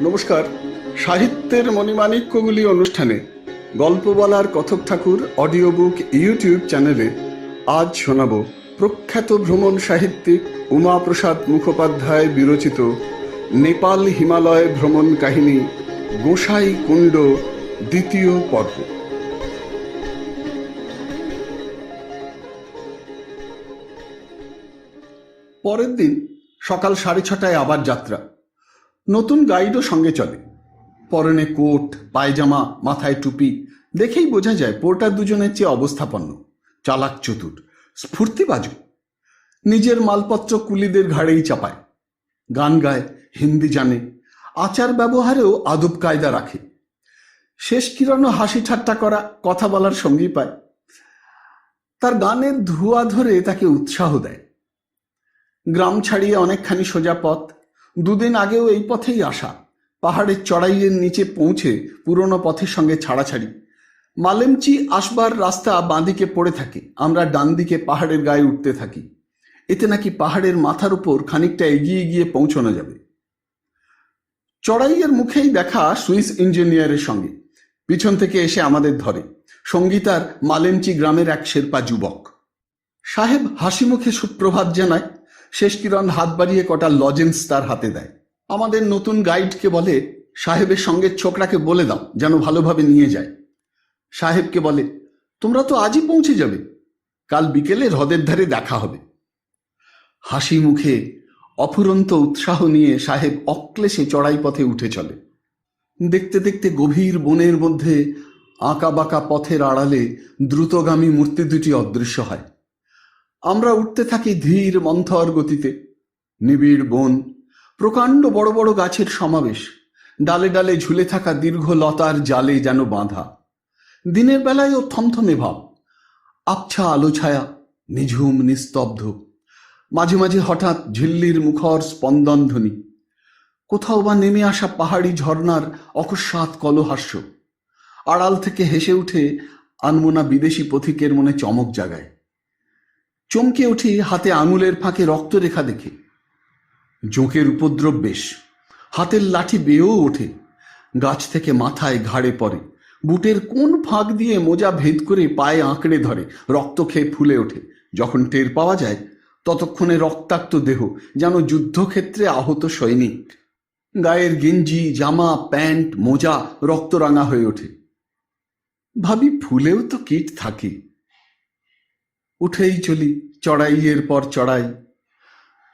নমস্কার। সাহিত্যের মণিমাণিক্যগুলি অনুষ্ঠানে গল্প বলার কথক ঠাকুর অডিও বুক ইউটিউব চ্যানেলে আজ শোনাব প্রখ্যাত ভ্রমণ সাহিত্যিক উমাপ্রসাদ মুখোপাধ্যায় বিরচিত নেপাল হিমালয় ভ্রমণ কাহিনী গোসাই কুণ্ড দ্বিতীয় পর্ব। পরের দিন সকাল 6:30 আবার যাত্রা। নতুন গাইডও সঙ্গে চলে। পরনে কোট, পায়জামা, মাথায় টুপি, দেখেই বোঝা যায় পোর্টার দুজনের চেয়ে অবস্থাপন্ন, চালাক, চতুর, স্ফূর্তিবাজু। নিজের মালপত্র কুলিদের ঘাড়েই চাপায়। গান গায়, হিন্দি জানে, আচার ব্যবহারেও আদব কায়দা রাখে। শেষ কিরণও হাসি ঠাট্টা করা, কথা বলার সঙ্গী পায়। তার গানের ধোঁয়া ধরে তাকে উৎসাহ দেয়। গ্রাম ছাড়িয়ে অনেকখানি সোজা পথ। দুদিন আগেও এই পথেই আসা। পাহাড়ের চড়াইয়ের নিচে পৌঁছে পুরনো পথের সঙ্গে ছাড়াছাড়ি। মালেমচি আসবার রাস্তা বাঁদিকে পড়ে থাকে, আমরা ডান দিকে পাহাড়ের গায়ে উঠতে থাকি। এতে নাকি পাহাড়ের মাথার উপর খানিকটা এগিয়ে গিয়ে পৌঁছানো যাবে। চড়াইয়ের মুখেই দেখা সুইস ইঞ্জিনিয়ারের সঙ্গে। পিছন থেকে এসে আমাদের ধরে। সঙ্গী তার মালেমচি গ্রামের এক শেরপা যুবক। সাহেব হাসি মুখে সুপ্রভাত জানায়। শেষ কিরণ হাত বাড়িয়ে কটা লজেন্স তার হাতে দেয়। আমাদের নতুন গাইডকে বলে, সাহেবের সঙ্গে ছোকরাকে বলে দাও যেন ভালোভাবে নিয়ে যায়। সাহেবকে বলে, তোমরা তো আজই পৌঁছে যাবে, কাল বিকেলে হ্রদের ধারে দেখা হবে। হাসি মুখে অফুরন্ত উৎসাহ নিয়ে সাহেব অক্লেশে চড়াই পথে উঠে চলে। দেখতে দেখতে গভীর বনের মধ্যে আঁকা বাঁকা পথের আড়ালে দ্রুতগামী মূর্তি দুটি অদৃশ্য হয়। আমরা উঠতে থাকি ধীর মন্থর গতিতে। নিবিড় বন, প্রকাণ্ড বড় বড় গাছের সমাবেশ, ডালে ডালে ঝুলে থাকা দীর্ঘ লতার জালে যেন বাঁধা। দিনের বেলায়ও থমথমে ভাব, আবছা আলো ছায়া, নিঝুম নিস্তব্ধ। মাঝে মাঝে হঠাৎ ঝিল্লির মুখর স্পন্দন ধ্বনি, কোথাও বা নেমে আসা পাহাড়ি ঝর্ণার অকস্মাৎ কলহাস্য। আড়াল থেকে হেসে উঠে আনমোনা বিদেশি পথিকের মনে চমক জাগায়। চমকে উঠি হাতে আঙুলের ফাঁকে রক্তরেখা দেখে। জোঁকের উপদ্রব বেশ, হাতের লাঠি বেয়েও ওঠে, গাছ থেকে মাথায় ঘাড়ে পড়ে, বুটের কোন ফাঁক দিয়ে মোজা ভেদ করে পায়ে আঁকড়ে ধরে, রক্ত খেয়ে ফুলে ওঠে। যখন টের পাওয়া যায় ততক্ষণে রক্তাক্ত দেহ যেন যুদ্ধক্ষেত্রে আহত সৈনিক। গায়ের গেঞ্জি, জামা, প্যান্ট, মোজা রক্তরাঙা হয়ে ওঠে। ভাবি, ফুলেও তো কীট থাকে। উঠেই চলি চড়াইয়ের পর চড়াই।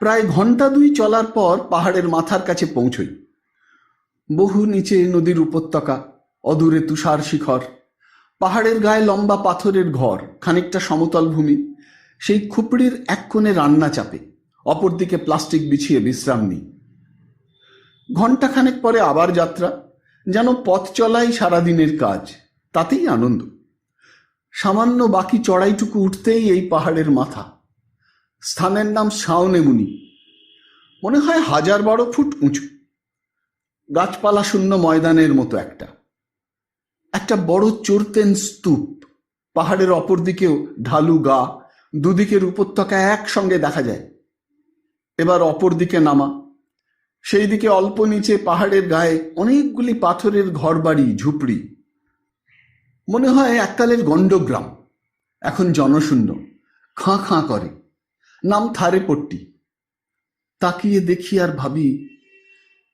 প্রায় ঘন্টা দুই চলার পর পাহাড়ের মাথার কাছে পৌঁছই। বহু নিচে নদীর উপত্যকা, অদূরে তুষার শিখর, পাহাড়ের গায়ে লম্বা পাথরের ঘর, খানিকটা সমতল ভূমি। সেই খুপড়ির এক কোণে রান্না চাপে, অপরদিকে প্লাস্টিক বিছিয়ে বিশ্রাম নিই। ঘণ্টাখানেক পরে আবার যাত্রা, যেন পথ চলাই সারাদিনের কাজ, তাতেই আনন্দ। সামান্য বাকি চড়াইটুকু উঠতেই এই পাহাড়ের মাথা। স্থানের নাম শাওনেমুনি। মনে হয় 1012 ফুট উঁচু, গাছপালা শূন্য ময়দানের মতো একটা বড় চোরতেন স্তূপ। পাহাড়ের অপর দিকেও ঢালু গা, দুদিকের উপত্যকা একসঙ্গে দেখা যায়। এবার অপর দিকে নামা, সেই দিকে অল্প নিচে পাহাড়ের গায়ে অনেকগুলি পাথরের ঘরবাড়ি, ঝুপড়ি। মনে হয় এককালের গণ্ডগ্রাম, এখন জনশূন্য, খাঁ খাঁ করে। নাম থারেপট্টি। তাকিয়ে দেখি আর ভাবি,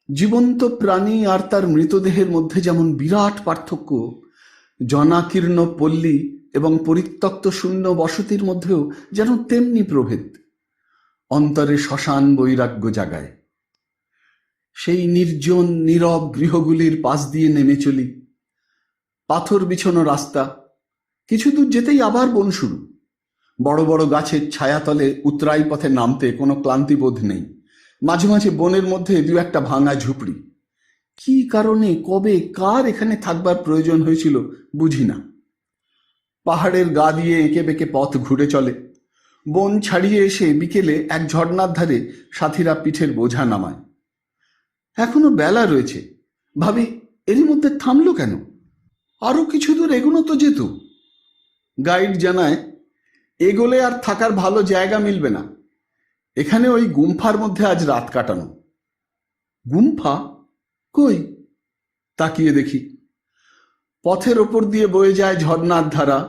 জীবন্ত প্রাণী আর তার মৃতদেহের মধ্যে যেমন বিরাট পার্থক্য, জনাকীর্ণ পল্লী এবং পরিত্যক্ত শূন্য বসতির মধ্যেও যেন তেমনি প্রভেদ। অন্তরে শ্মশান বৈরাগ্য জাগায়। সেই নির্জন নীরব গৃহগুলির পাশ দিয়ে নেমে চলি। পাথর বিছানো রাস্তা, কিছু দূর যেতেই আবার বন শুরু। বড় বড় গাছের ছায়াতলে উতরাই পথে নামতে কোনো ক্লান্তিবোধ নেই। মাঝে মাঝে বনের মধ্যে দু একটা ভাঙা ঝুপড়ি। কি কারণে, কবে, কার এখানে থাকবার প্রয়োজন হয়েছিল বুঝি না। পাহাড়ের গা দিয়ে এঁকে বেঁকে পথ ঘুরে চলে। বন ছাড়িয়ে এসে বিকেলে এক ঝর্ণার ধারে সাথীরা পিঠের বোঝা নামায়। এখনো বেলা রয়েছে। ভাবি, এরই মধ্যে থামলো কেন? আরো কিছু দূর এগোনো তো যেত। গাইড জানায়, এগোলে আর থাকার ভালো জায়গা মিলবে না, এখানে ওই গুম্ফার মধ্যে আজ রাত কাটানো। গুম্ফা? কই? তাকিয়ে দেখি পথের ওপর দিয়ে বয়ে যায় ঝর্ণার ধারা।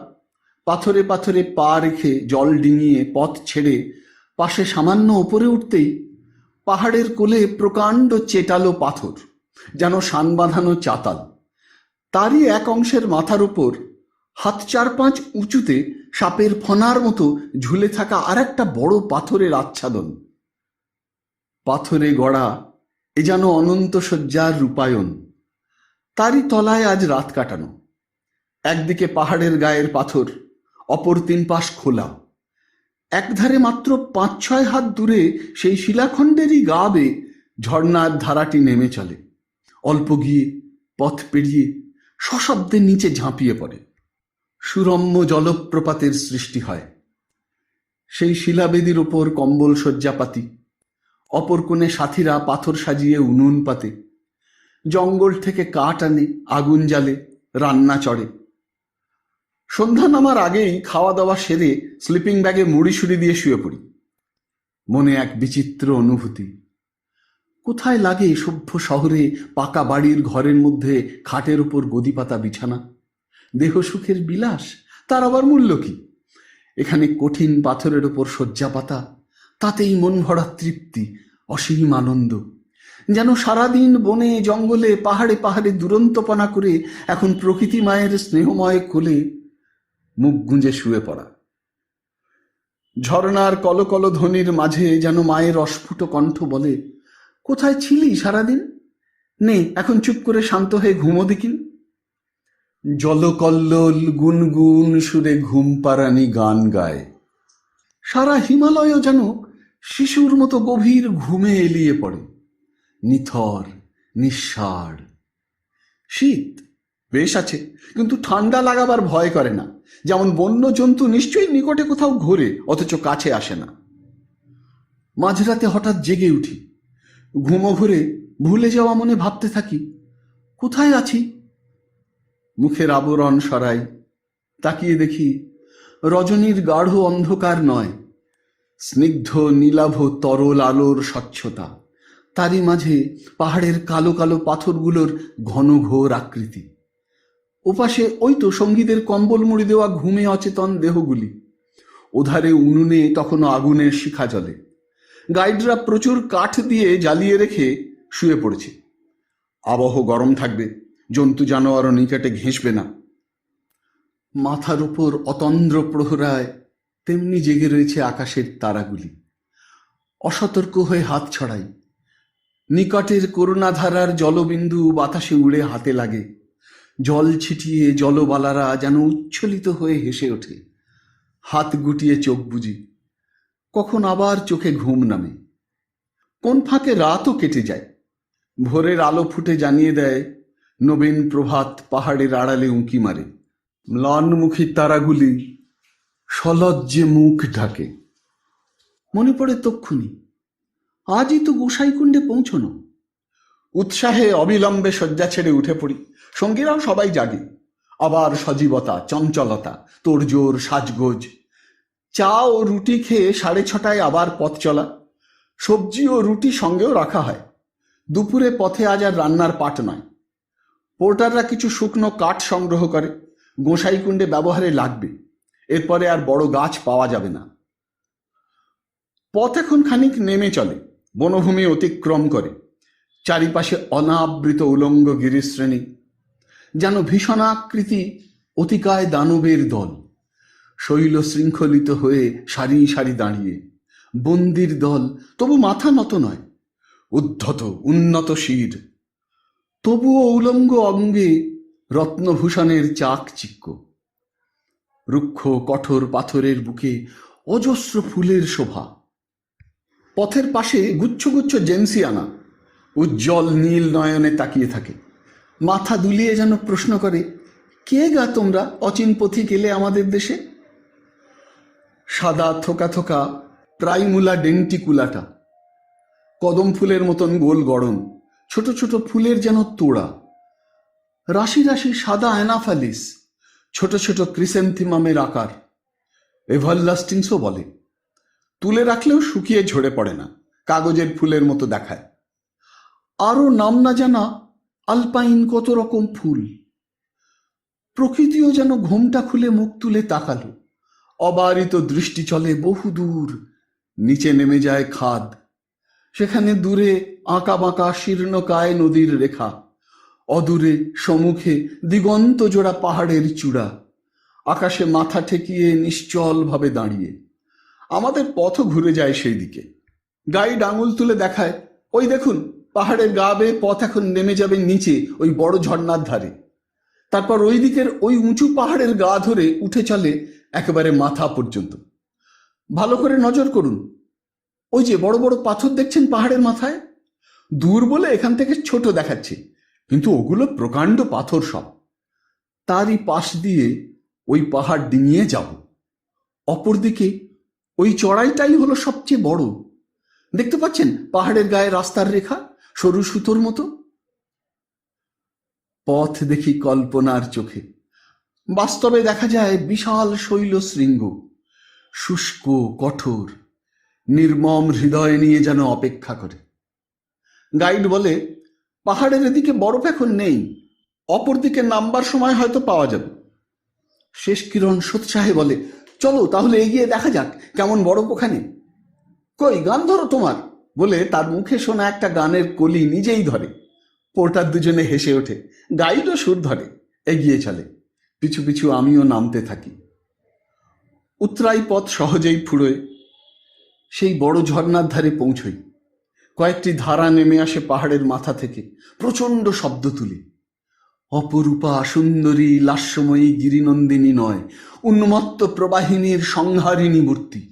পাথরে পাথরে পা রেখে জল ডিঙিয়ে পথ ছেড়ে পাশে সামান্য ওপরে উঠতেই পাহাড়ের কোলে প্রকাণ্ড চেটালো পাথর, যেন শান বাঁধানো চাতাল। তারই এক অংশের মাথার উপর হাত 4-5 উঁচুতে সাপের ফনার মতো ঝুলে থাকা আর একটা বড় পাথরের আচ্ছাদন। পাথরে গড়া এ যেন অনন্ত শয্যার রূপায়ণ। তারই তলায় আজ রাত কাটানো। একদিকে পাহাড়ের গায়ের পাথর, অপর 3 পাশ খোলা। একধারে মাত্র 5-6 হাত দূরে সেই শিলাখণ্ডেরই গা বেয়ে ঝর্ণার ধারাটি নেমে চলে। অল্প গিয়ে পথ পেরিয়ে সশব্দে নিচে ঝাঁপিয়ে পড়ে। সুরম্য জলপ্রপাতের সৃষ্টি হয়। সেই শিলাবেদির ওপর কম্বল শয্যাপাতি, অপর কোণে সাথীরা পাথর সাজিয়ে উনুন পাতে। জঙ্গল থেকে কাঠ আনে, আগুন জ্বালে, রান্না চড়ে। সন্ধ্যা নামার আগেই খাওয়া দাওয়া সেরে স্লিপিং ব্যাগে মুড়ি সুড়ি দিয়ে শুয়ে পড়ি। মনে এক বিচিত্র অনুভূতি। কোথায় লাগে সভ্য শহরে পাকা বাড়ির ঘরের মধ্যে খাটের উপর গদিপাতা বিছানা, দেহ সুখের বিলাস, তার আবার মূল্য কি? এখানে কঠিন পাথরের ওপর শয্যা পাতা, তাতেই মন ভরা তৃপ্তি, অসীম আনন্দ। যেন সারাদিন বনে জঙ্গলে পাহাড়ে পাহাড়ে দুরন্তপনা করে এখন প্রকৃতি মায়ের স্নেহময় কোলে মুখ গুঁজে শুয়ে পড়া। ঝর্ণার কলকল ধ্বনির মাঝে যেন মায়ের অস্ফুট কণ্ঠ বলে, কোথায় ছিলি সারাদিন? নে এখন চুপ করে শান্ত হয়ে ঘুমো দেখিন। জলকল্লোল গুনগুন সুরে ঘুম পাড়ানি গান গায়। সারা হিমালয়ও যেন শিশুর মতো গভীর ঘুমে এলিয়ে পড়ে, নিথর নিঃসাড়। শীত বেশ আছে, কিন্তু ঠান্ডা লাগাবার ভয় করে না। যেমন বন্য জন্তু নিশ্চয়ই নিকটে কোথাও ঘোরে, অথচ কাছে আসে না। মাঝরাতে হঠাৎ জেগে উঠি। ঘুমো ঘুরে ভুলে যাওয়া মনে ভাবতে থাকি, কোথায় আছি? মুখের আবরণ সরাই, তাকিয়ে দেখি রজনীর গাঢ় অন্ধকার নয়, স্নিগ্ধ নীলাভ তরল আলোর স্বচ্ছতা। তারই মাঝে পাহাড়ের কালো কালো পাথরগুলোর ঘন ঘোর আকৃতি। ওপাশে ওই তো সঙ্গীদের কম্বল মুড়ি দেওয়া ঘুমে অচেতন দেহগুলি। ওধারে উনুনে তখনও আগুনের শিখা জ্বলে। গাইডরা প্রচুর কাঠ দিয়ে জ্বালিয়ে রেখে শুয়ে পড়েছে। আবহ গরম থাকবে, জন্তু জানোয়ারও নিকটে ঘেঁষবে না। মাথার উপর অতন্দ্র প্রহরায় তেমনি জেগে রয়েছে আকাশের তারাগুলি। অসতর্ক হয়ে হাত ছড়াই। নিকটের করুণাধারার জলবিন্দু বাতাসে উড়ে হাতে লাগে। জল ছিটিয়ে জলবালারা যেন উচ্ছ্বলিত হয়ে হেসে ওঠে। হাত গুটিয়ে চোখ বুজি। কখন আবার চোখে ঘুম নামে। কোন ফাঁকে রাতও কেটে যায়। ভোরের আলো ফুটে জানিয়ে দেয় নবীন প্রভাত পাহাড়ের আড়ালে উঁকি মারে। ম্লানমুখী তারাগুলি সলজ্জে মুখ ঢাকে। মনে পড়ে তক্ষুনি আজই তো গোসাইকুণ্ডে পৌঁছনো। উৎসাহে অবিলম্বে শয্যা ছেড়ে উঠে পড়ি। সঙ্গীরাও সবাই জাগে। আবার সজীবতা, চঞ্চলতা, তোড়জোড়, সাজগোজ। চা ও রুটি খেয়ে 6:30 আবার পথ চলা। সবজি ও রুটি সঙ্গেও রাখা হয়। দুপুরে পথে আজ আর রান্নার পাট নয়। পোর্টাররা কিছু শুকনো কাঠ সংগ্রহ করে, গোসাইকুণ্ডে ব্যবহারে লাগবে। এরপরে আর বড় গাছ পাওয়া যাবে না। পথ এখন খানিক নেমে চলে, বনভূমি অতিক্রম করে। চারিপাশে অনাবৃত উলঙ্গ গিরিশ্রেণী, যেন ভীষণাকৃতি অতিকায় দানবের দল। শৈল শৃঙ্খলিত হয়ে সারি সারি দাঁড়িয়ে। বন্দির দল, তবু মাথা নত নয়, উদ্ধত উন্নত শির। তবুও উলঙ্গ অঙ্গে রত্নভূষণের চাকচিক্য। রুক্ষ কঠোর পাথরের বুকে অজস্র ফুলের শোভা। পথের পাশে গুচ্ছ গুচ্ছ জেন্সিয়ানা উজ্জ্বল নীল নয়নে তাকিয়ে থাকে। মাথা দুলিয়ে যেন প্রশ্ন করে, কে গা তোমরা অচিন পথিক এলে আমাদের দেশে? সাদা থোকা থোকা প্রাইমুলা ডেন্টিকুলাটা, কদম ফুলের মতন গোল গড়ন, ছোট ছোট ফুলের যেন তোড়া। রাশি রাশি সাদা অ্যানাফালিস, ছোট ছোট ক্রিসেন্থিমামের আকার। এভারলাস্টিংসও বলে। তুলে রাখলেও শুকিয়ে ঝরে পড়ে না, কাগজের ফুলের মতো দেখায়। আরও নাম না জানা আলপাইন কত রকম ফুল। প্রকৃতিও যেন ঘোমটা খুলে মুখ তুলে তাকালো। অবারিত দৃষ্টি চলে বহুদূর, নিচে নেমে যায় খাদ। সেখানে দূরে আঁকা বাঁকা শীর্ণকায় নদীর রেখা, অদূরে সম্মুখে দিগন্ত জোড়া পাহাড়ের চূড়া, আকাশে মাথা ঠেকিয়ে নিশ্চল ভাবে দাঁড়িয়ে। আমাদের পথ ঘুরে যায় সেই দিকে। গাইড আঙুল তুলে দেখায়, ওই দেখুন, পাহাড়ের গা বেয়ে পথ এখন নেমে যাবে নিচে ওই বড় ঝর্ণার ধারে। তারপর ওই দিকের ওই উঁচু পাহাড়ের গা ধরে উঠে চলে একেবারে মাথা পর্যন্ত। ভালো করে নজর করুন, ওই যে বড় বড় পাথর দেখছেন পাহাড়ের মাথায়, দূর বলে এখান থেকে ছোট দেখাচ্ছে, কিন্তু ওগুলো প্রকাণ্ড পাথর সব। তারই পাশ দিয়ে ওই পাহাড় ডিঙিয়ে যাব। অপরদিকে ওই চড়াইটাই হলো সবচেয়ে বড়। দেখতে পাচ্ছেন পাহাড়ের গায়ে রাস্তার রেখা, সরু সুতোর মতো। পথ দেখি কল্পনার চোখে, বাস্তবে দেখা যায় বিশাল শৈল শৃঙ্গ, শুষ্ক কঠোর, নির্মম হৃদয় নিয়ে যেন অপেক্ষা করে। গাইড বলে, পাহাড়ের এদিকে বরফ এখন নেই, অপরদিকে নামবার সময় হয়তো পাওয়া যাবে। শেষ কিরণ সোৎসাহে বলে, চলো তাহলে এগিয়ে দেখা যাক কেমন বরফ ওখানে। কই, গান ধরো তোমার, বলে তার মুখে শোনা একটা গানের কলি নিজেই ধরে। পোর্টার দুজনে হেসে ওঠে, গাইডও সুর ধরে, এগিয়ে চলে। পিছু পিছু আমিও নামতে থাকি। উতরাই পথ সহজেই ফুরোয়। সেই বড় ঝর্ণার ধারে পৌঁছই। কয়েকটি ধারা নেমে আসে পাহাড়ের মাথা থেকে, প্রচণ্ড শব্দ তুলে। অপরূপা সুন্দরী লাস্যময়ী গিরিনন্দিনী নয়, উন্মত্ত প্রবাহিনীর সংহারিণী মূর্তি।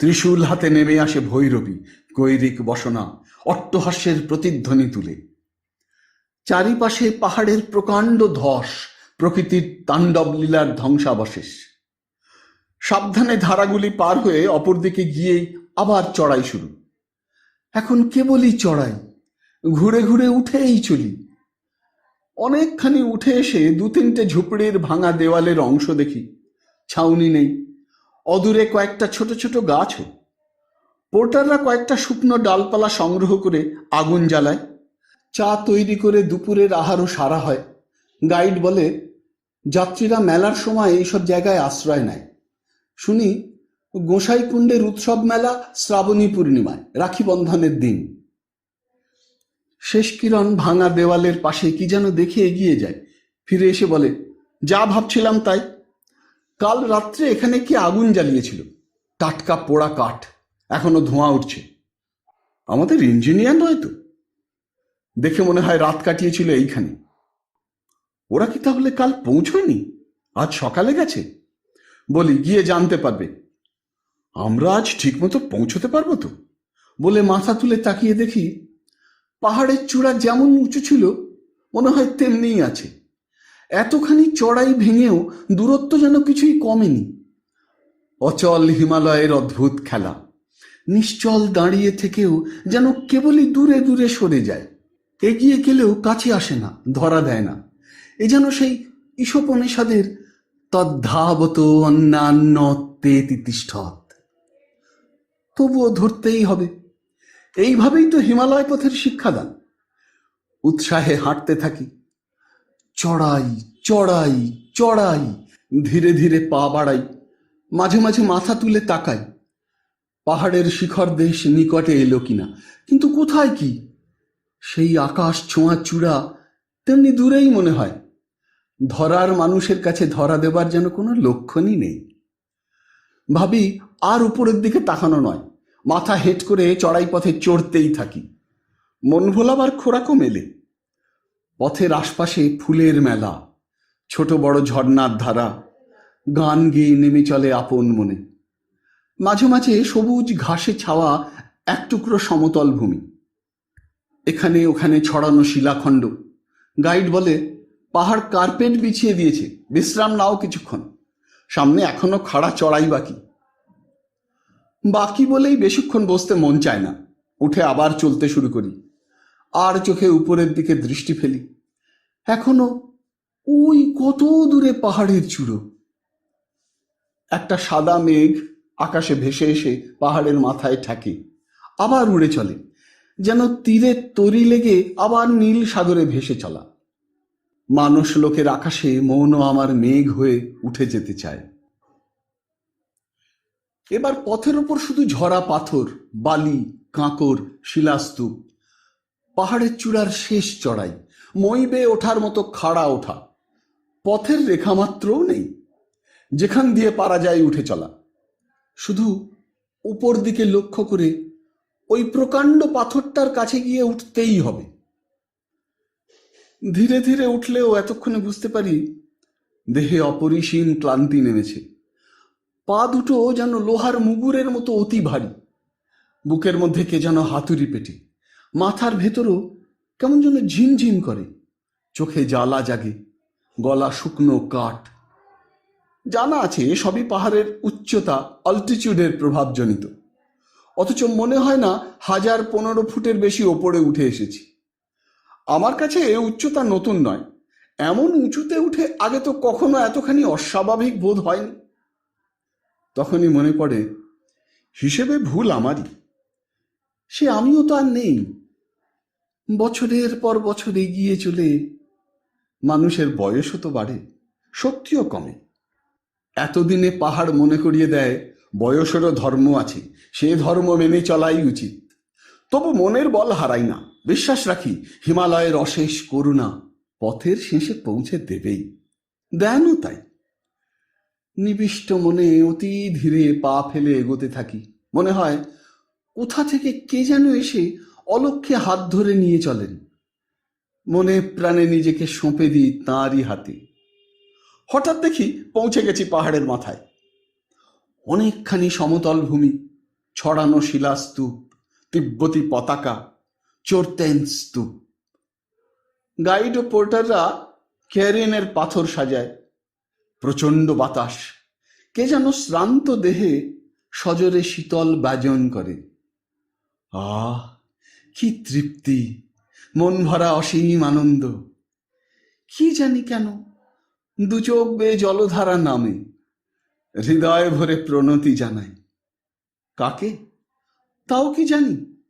ত্রিশূল হাতে নেমে আসে ভৈরবী, গৈরিক বসনা, অট্টহাস্যের প্রতিধ্বনি তুলে। চারিপাশে পাহাড়ের প্রকাণ্ড ধস, প্রকৃতির তাণ্ডব লীলার ধ্বংসাবশেষ। সাবধানে ধারাগুলি পার হয়ে অপরদিকে গিয়েই আবার চড়াই শুরু। এখন কেবলই চড়াই, ঘুরে ঘুরে উঠেই চলি। অনেকখানি উঠে এসে দু তিনটে ঝুপড়ির ভাঙা দেওয়ালের অংশ দেখি, ছাউনি নেই। অদূরে কয়েকটা ছোট ছোট গাছও। পোর্টাররা কয়েকটা শুকনো ডালপালা সংগ্রহ করে আগুন জ্বালায়। চা তৈরি করে দুপুরের আহারও সারা হয়। গাইড বলে, যাত্রীরা মেলার সময় এইসব জায়গায় আশ্রয় নেয়। শুনি গোসাইকুণ্ডের উৎসব মেলা শ্রাবণী পূর্ণিমায়, রাখি বন্ধনের দিন। শেষ কিরণ ভাঙা দেওয়ালের পাশে কি যেন দেখে এগিয়ে যায়, ফিরে এসে বলে, যা ভাবছিলাম তাই। কাল রাত্রে এখানে কি আগুন জ্বালিয়েছিল, টাটকা পোড়া কাঠ, এখনো ধোঁয়া উঠছে। আমাদের ইঞ্জিনিয়ার নয় তো, দেখে মনে হয় রাত কাটিয়েছিল এইখানে। ওরা কি তাহলে কাল পৌঁছয়নি, আজ সকালে গেছে? বলি, গিয়ে জানতে পারবে। আমরা আজ ঠিকমতো পৌঁছতে পারবো তো, বলে মাথা তুলে তাকিয়ে দেখি পাহাড়ের চূড়া যেমন উঁচু ছিল মনে হয় তেমনিই আছে। এতখানি চড়াই ভেঙেও দূরত্ব যেন কিছুই কমেনি। অচল হিমালয়ের অদ্ভুত খেলা, নিশ্চল দাঁড়িয়ে থেকেও যেন কেবলই দূরে দূরে সরে যায়। এগিয়ে গেলেও কাছে আসে না, ধরা দেয় না। এ যেন সেই ঈশোপনিষদের তদ্ধাবত অন্যান্য তেতি তিষ্ঠৎ। তবুও ধরতেই হবে, এইভাবেই তো হিমালয় পথের শিক্ষাদান। উৎসাহে হাঁটতে থাকি। চড়াই চড়াই চড়াই, ধীরে ধীরে পা বাড়াই, মাঝে মাঝে মাথা তুলে তাকাই পাহাড়ের শিখর দেশ নিকটে এলো কিনা। কিন্তু কোথায় কি, সেই আকাশ ছোঁয়া চূড়া তেমনি দূরেই মনে হয়। ধরার মানুষের কাছে ধরা দেবার যেন কোনো লক্ষণই নেই। ভাবি আর উপরের দিকে তাকানো নয়, মাথা হেঁট করে চড়াই পথে চড়তেই থাকি। মন ভোলাবার খোরাকও মেলে। পথের আশপাশে ফুলের মেলা, ছোট বড় ঝর্ণার ধারা, গান গেয়ে নেমে চলে আপন মনে। মাঝে মাঝে সবুজ ঘাসে ছাওয়া এক টুকরো সমতল ভূমি, এখানে ওখানে ছড়ানো শিলাখণ্ড। গাইড বলে, পাহাড় কার্পেট বিছিয়ে দিয়েছে, বিশ্রাম নাও কিছুক্ষণ, সামনে এখনো খাড়া চড়াই বাকি। বাকি বলেই বেশিক্ষণ বসতে মন চায় না, উঠে আবার চলতে শুরু করি। আর চোখে উপরের দিকে দৃষ্টি ফেলি, এখনো ওই কত দূরে পাহাড়ের চূড়ো। একটা সাদা মেঘ আকাশে ভেসে এসে পাহাড়ের মাথায় ঠেকে, আবার উড়ে চলে। যেন তীরে তরি লেগে আবার নীল সাগরে ভেসে চলা। মানুষ লোকের আকাশে মৌন আমার মেঘ হয়ে উঠে যেতে চায়। এবার পথের ওপর শুধু ঝরা পাথর, বালি, কাঁকড়, শিলাস্তূপ। পাহাড়ের চূড়ার শেষ চড়াই, মই বেয়ে ওঠার মতো খাড়া ওঠা। পথের রেখা মাত্রও নেই, যেখান দিয়ে পারা যায় উঠে চলা। শুধু উপর দিকে লক্ষ্য করে ওই প্রকাণ্ড পাথরটার কাছে গিয়ে উঠতেই হবে। ধীরে ধীরে উঠলেও এতক্ষণে বুঝতে পারি দেহে অপরিসীম ক্লান্তি নেমেছে। পা দুটো যেন লোহার মুগুরের মতো অতি ভারী। বুকের মধ্যে কে যেন হাতুড়ি পেটে। মাথার ভেতরও কেমন যেন ঝিমঝিম করে। চোখে জ্বালা জাগে, গলা শুকনো কাঠ। জানা আছে সবই পাহাড়ের উচ্চতা, অল্টিটিউডের প্রভাবজনিত, অথচ মনে হয় না 1015 ফুটের বেশি ওপরে উঠে এসেছি। আমার কাছে এ উচ্চতা নতুন নয়। এমন উঁচুতে উঠে আগে তো কখনো এতখানি অস্বাভাবিক বোধ হয়নি। তখনই মনে পড়ে, হিসেবে ভুল আমারই। সে আমিও তো আর নেই। বছরের পর বছর এগিয়ে চলে মানুষের বয়সও তো বাড়ে, শক্তিও কমে। এতদিনে পাহাড় মনে করিয়ে দেয় বয়সেরও ধর্ম আছে, সে ধর্ম মেনে চলাই উচিত। তবু মনের বল হারাই না, বিশ্বাস রাখি হিমালয়ের অশেষ করুণা পথের শেষে পৌঁছে দেবেই, দেনও তাই। নিবিষ্ট মনে অতি ধীরে পা ফেলে এগোতে থাকি। মনে হয় কোথা থেকে কে যেন এসে অলক্ষ্যে হাত ধরে নিয়ে চলেন। মনে প্রাণে নিজেকে সঁপে দিই তাঁরই হাতে। হঠাৎ দেখি পৌঁছে গেছি পাহাড়ের মাথায়। অনেকখানি সমতল ভূমি, ছড়ানো শিলাস্তূপ, তিব্বতী পতাকা, চোরতেন স্তূপ। গাইড ও পোর্টাররা ক্যারিনের পাথর সাজায়। প্রচণ্ড বাতাস কে যেন শ্রান্ত দেহে সজোরে শীতল বাজন করে। আহ, কি তৃপ্তি, মন ভরা অসীম আনন্দ। কি জানি কেন দু চোখ বেয়ে জলধারা নামে, হৃদয় ভরে প্রণতি জানায়। কাকে তাও কি জানি।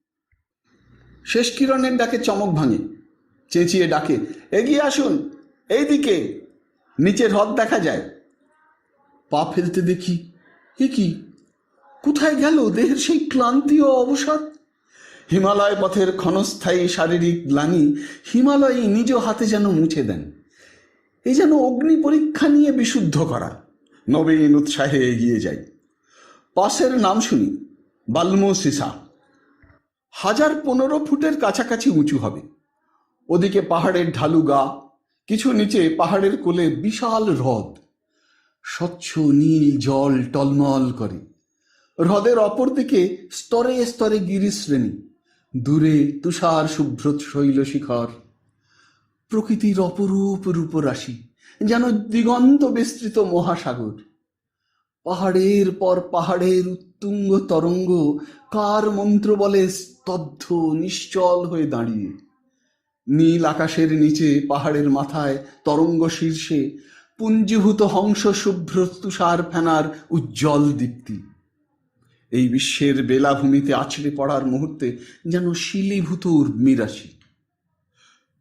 শেষ কিরণের ডাকে চমক ভাঙে, চেঁচিয়ে ডাকে, এগিয়ে আসুন, এইদিকে, নিচে হ্রদ দেখা যায়। পা ফেলতে দেখি, এ কি, কোথায় গেল দেহের সেই ক্লান্তি ও অবসাদ? হিমালয় পথের ক্ষণস্থায়ী শারীরিক গ্লানি হিমালয়ই নিজ হাতে যেন মুছে দেন। এই যেন অগ্নি পরীক্ষা নিয়ে বিশুদ্ধ করা। নবীন উৎসাহে এগিয়ে যাই। পাশের নাম শুনি, বাল্মোসিসা। 1015 ফুটের কাছাকাছি উঁচু হবে। ওদিকে পাহাড়ের ঢালু গা, কিছু নিচে পাহাড়ের কোলে বিশাল হ্রদ। স্বচ্ছ নীল জল টলমল করে। হ্রদের অপর দিকে স্তরে স্তরে গিরিশ্রেণী, দূরে তুষার শুভ্র শৈলশিখর। প্রকৃতির অপরূপ রূপরাশি, যেন দিগন্ত বিস্তৃত মহাসাগর। পাহাড়ের পর পাহাড়ের উত্তুঙ্গ তরঙ্গ কার মন্ত্র বলে স্তব্ধ নিশ্চল হয়ে দাঁড়িয়ে। নীল আকাশের নিচে পাহাড়ের মাথায় তরঙ্গ শীর্ষে পুঞ্জীভূত হংস শুভ্র তুষার ফেনার উজ্জ্বল দীপ্তি। এই বিশ্বের বেলাভূমিতে আছড়ে পড়ার মুহূর্তে যেন শিলীভূত উর্মিরাশি।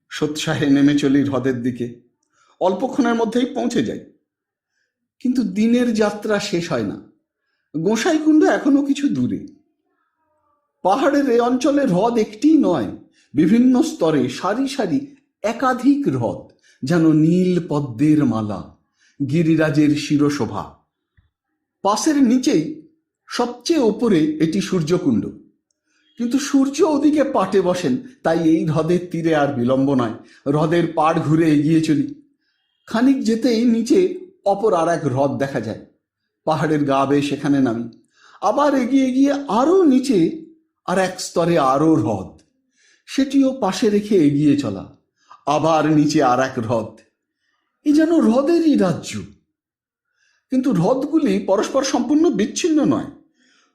সোৎসাহে নেমে চলি হ্রদের দিকে। অল্পক্ষণের মধ্যেই পৌঁছে যাই। কিন্তু দিনের যাত্রা শেষ হয় না। গোসাইকুণ্ড এখনো কিছু দূরে। পাহাড়ের এ অঞ্চলে হ্রদ একটি নয়, বিভিন্ন স্তরে সারি সারি একাধিক হ্রদ, যেন নীল পদ্মের মালা, গিরিরাজের শিরশোভা। পাশের নিচেই সবচেয়ে ওপরে এটি সূর্যকুণ্ড। কিন্তু সূর্য ওদিকে পাটে বসেন, তাই এই হ্রদের তীরে আর বিলম্ব নয়। হ্রদের পাড় ঘুরে এগিয়ে চলি। খানিক যেতেই নিচে অপর আর এক হ্রদ দেখা যায়। পাহাড়ের গা বেয়ে সেখানে নামি। আবার এগিয়ে গিয়ে আরও নিচে আর এক স্তরে আরও হ্রদ, সেটিও পাশে রেখে এগিয়ে চলা। আবার নিচে আর এক হ্রদ। এই যেন হ্রদেরই রাজ্য। কিন্তু হ্রদগুলি পরস্পর সম্পূর্ণ বিচ্ছিন্ন নয়।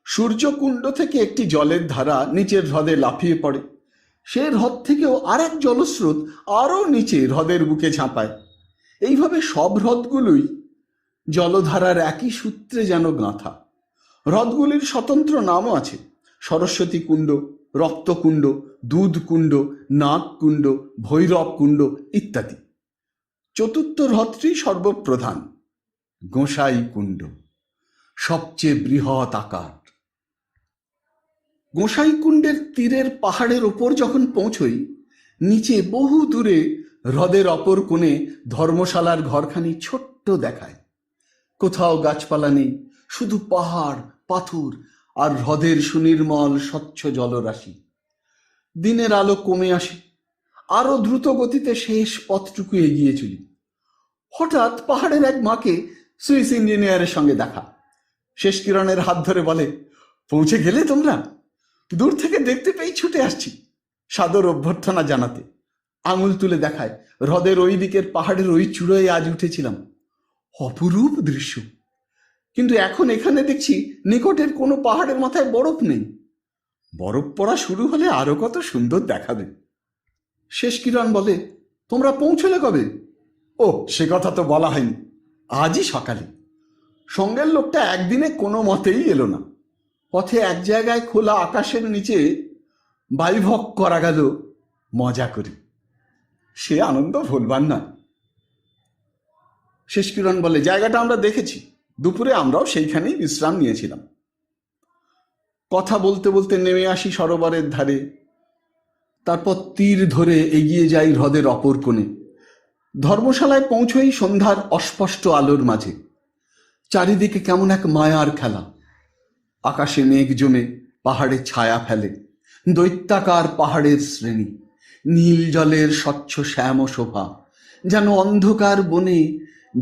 সূর্যকুণ্ড থেকে একটি জলের ধারা নিচের হ্রদে লাফিয়ে পড়ে। সে হ্রদ থেকেও আর এক জলস্রোত আরও নিচে হ্রদের বুকে ঝাঁপায়। এইভাবে সব হ্রদগুলোই জলধারার একই সূত্রে যেন গাঁথা। হ্রদগুলির স্বতন্ত্র নামও আছে। সরস্বতী কুণ্ড, রক্তকুণ্ড, দুধকুণ্ড, নাগকুণ্ড, ভৈরব কুণ্ড ইত্যাদি। চতুর্থ হ্রদটি সর্বপ্রধান, গোসাই কুণ্ড, সবচেয়ে বৃহৎ আকার। গোসাই কুণ্ডের তীরের পাহাড়ের ওপর যখন পৌঁছই, নিচে বহু দূরে হ্রদের অপর কোণে ধর্মশালার ঘরখানি ছোট্ট দেখায়। কোথাও গাছপালা নেই, শুধু পাহাড়, পাথর আর হ্রদের সুনির্মল স্বচ্ছ জলরাশি। দিনের আলো কমে আসে, আরো দ্রুত গতিতে শেষ পথটুকু এগিয়ে চলি। হঠাৎ পাহাড়ের এক মাকে সুইস ইঞ্জিনিয়ারের সঙ্গে দেখা। শেষ কিরণের হাত ধরে বলে, পৌঁছে গেলে তোমরা? দূর থেকে দেখতে পেয়ে ছুটে আসছি সাদর অভ্যর্থনা জানাতে। আঙুল তুলে দেখায়, হ্রদের ওই দিকের পাহাড়ের ওই চূড়োয় আজ উঠেছিলাম। অপরূপ দৃশ্য। কিন্তু এখন এখানে দেখছি নিকটের কোনো পাহাড়ের মাথায় বরফ নেই। বরফ পড়া শুরু হলে আরো কত সুন্দর দেখাবে। শেষ কিরণ বলে, তোমরা পৌঁছলে কবে? ও, সে কথা তো বলা হয়নি, আজই সকালে। সঙ্গের লোকটা একদিনে কোনো মতেই এলো না। পথে এক জায়গায় খোলা আকাশের নিচে বাইভক করা গেল মজা করে। সে আনন্দ ভুলবার না। শেষ কিরণ বলে, জায়গাটা আমরা দেখেছি, দুপুরে আমরাও সেইখানেই বিশ্রাম নিয়েছিলাম। কথা বলতে বলতে নেমে আসি সরোবরের ধারে। তারপর তীর ধরে এগিয়ে যাই হ্রদের অপর কোণে। ধর্মশালায় পৌঁছই সন্ধ্যার অস্পষ্ট আলোর মাঝে। চারিদিকে কেমন এক মায়ার খেলা। আকাশে মেঘ জমে পাহাড়ে ছায়া ফেলে, দৈত্যাকার পাহাড়ের শ্রেণী, নীল জলের স্বচ্ছ শ্যাম শোভা, যেন অন্ধকার বনে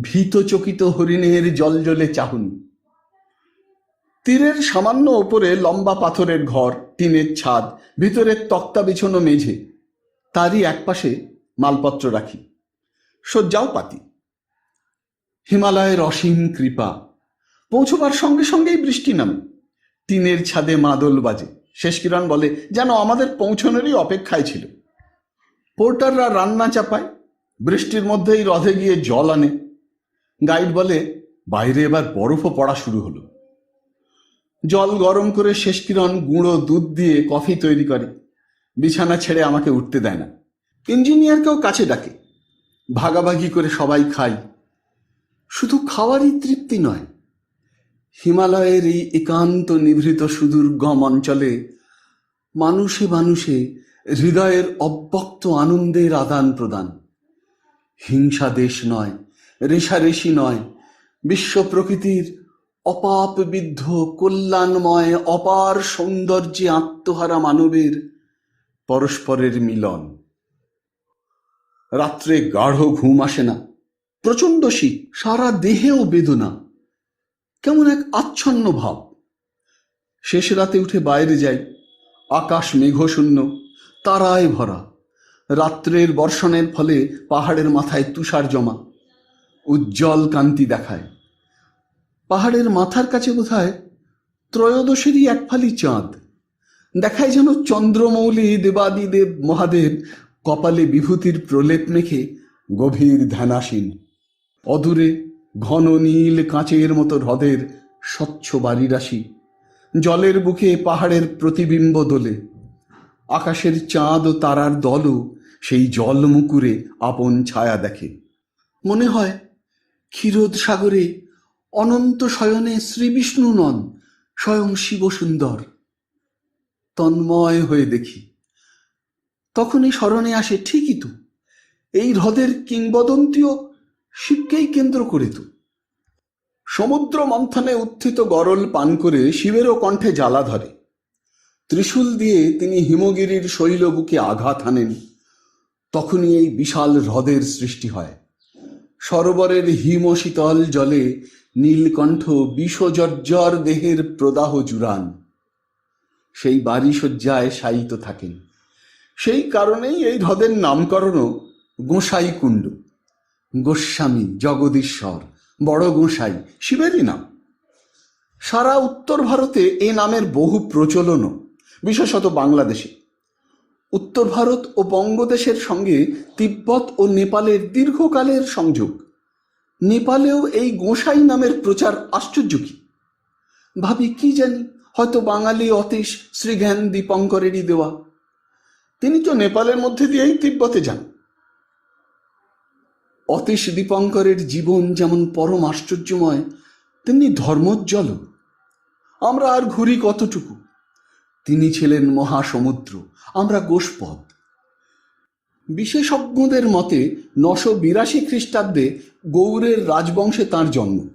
ভীতচকিত হরিণের জলজলে চাহনি। তীরের সামান্য ওপরে লম্বা পাথরের ঘর, টিনের ছাদ, ভিতরের তক্তা বিছানো মেঝে। তারই একপাশে মালপত্র রাখি, শয্যাও পাতি। হিমালয়ের অসীম কৃপা। পৌঁছবার সঙ্গে সঙ্গেই বৃষ্টি নামে। টিনের ছাদে মাদল বাজে। শেষ কিরণ বলে, যেন আমাদের পৌঁছানোরই অপেক্ষায় ছিল। পোর্টাররা রান্না চাপায়, বৃষ্টির মধ্যেই হ্রদে গিয়ে জল আনে। গাইড বলে, বাইরে এবার বরফও পড়া শুরু হলো। জল গরম করে শেষ কিরণ গুঁড়ো দুধ দিয়ে কফি তৈরি করে। বিছানা ছেড়ে আমাকে উঠতে দেয় না। ইঞ্জিনিয়ারকেও কাছে ডাকে। ভাগাভাগি করে সবাই খাই। শুধু খাওয়ারই তৃপ্তি নয়, হিমালয়ের এই একান্ত নিভৃত সুদুর্গম অঞ্চলে মানুষে মানুষে হৃদয়ের অব্যক্ত আনন্দের আদান প্রদান। হিংসা দেশ নয়, রেশারেশি নয়, বিশ্ব প্রকৃতির অপাপ বিদ্ধ কল্যাণময় অপার সৌন্দর্যে আত্মহারা মানবের পরস্পরের মিলন। রাত্রে গাঢ় ঘুম আসে না, প্রচণ্ড শীত, সারা দেহেও বেদনা, কেমন এক আচ্ছন্ন ভাব। শেষ রাতে উঠে বাইরে যাই। আকাশ মেঘশূন্য, তারায় ভরা। রাত্রের বর্ষণের ফলে পাহাড়ের মাথায় তুষার জমা, উজ্জ্বল কান্তি দেখায়। পাহাড়ের মাথার কাছে বোধহয় ত্রয়োদশেরই এক ফালি চাঁদ দেখায়, যেন চন্দ্রমৌলি দেবাদিদেব মহাদেব কপালে বিভূতির প্রলেপ মেখে গভীর ধ্যানাসীন। অদূরে ঘন নীল কাঁচের মতো হ্রদের স্বচ্ছ বাড়িরাশি, জলের বুকে পাহাড়ের প্রতিবিম্ব দোলে। আকাশের চাঁদ ও তারার দলও সেই জল মুকুরে আপন ছায়া দেখে। মনে হয় ক্ষীরোদ সাগরে অনন্ত শয়নে শ্রীবিষ্ণু নন, স্বয়ং শিব সুন্দর। তন্ময় হয়ে দেখি। তখনই স্মরণে আসে, ঠিকই তো, এই হ্রদের কিংবদন্তীও শিবকেই কেন্দ্র করে তো। সমুদ্র মন্থনে উত্থিত গরল পান করে শিবেরও কণ্ঠে জ্বালা ধরে। ত্রিশূল দিয়ে তিনি হিমগিরির শৈল বুকে আঘাত হানেন। তখনই এই বিশাল হ্রদের সৃষ্টি হয়। সরোবরের হিম শীতল জলে নীলকণ্ঠ বিষজর্জর দেহের প্রদাহ জুড়ান। সেই বাড়ি শয্যায় শায়িত থাকেন। সেই কারণেই এই হ্রদের নামকরণও গোসাই কুণ্ড। গোস্বামী, জগদীশ্বর, বড় গোসাই শিবেরই নাম। সারা উত্তর ভারতে এ নামের বহু প্রচলনও, বিশেষত বাংলাদেশে। উত্তর ভারত ও বঙ্গদেশের সঙ্গে তিব্বত ও নেপালের দীর্ঘকালের সংযোগ। নেপালেও এই গোসাই নামের প্রচার আশ্চর্য কি। ভাবি, কি জানি হয়তো বাঙালি অতীশ শ্রীজ্ঞান দীপঙ্করেরই দেওয়া। তিনি তো নেপালের মধ্যে দিয়েই তিব্বতে যান। অতীশ দীপঙ্করের জীবন যেমন পরম আশ্চর্যময়, তেমনি ধর্মোজ্জ্বল। আমরা আর ঘুরি কতটুকু। তিনি ছিলেন মহাসমুদ্র, আমরা গোষ্পদ। বিশেষজ্ঞদের মতে 982 খ্রিস্টাব্দে গৌড়ের রাজবংশে তাঁর জন্ম,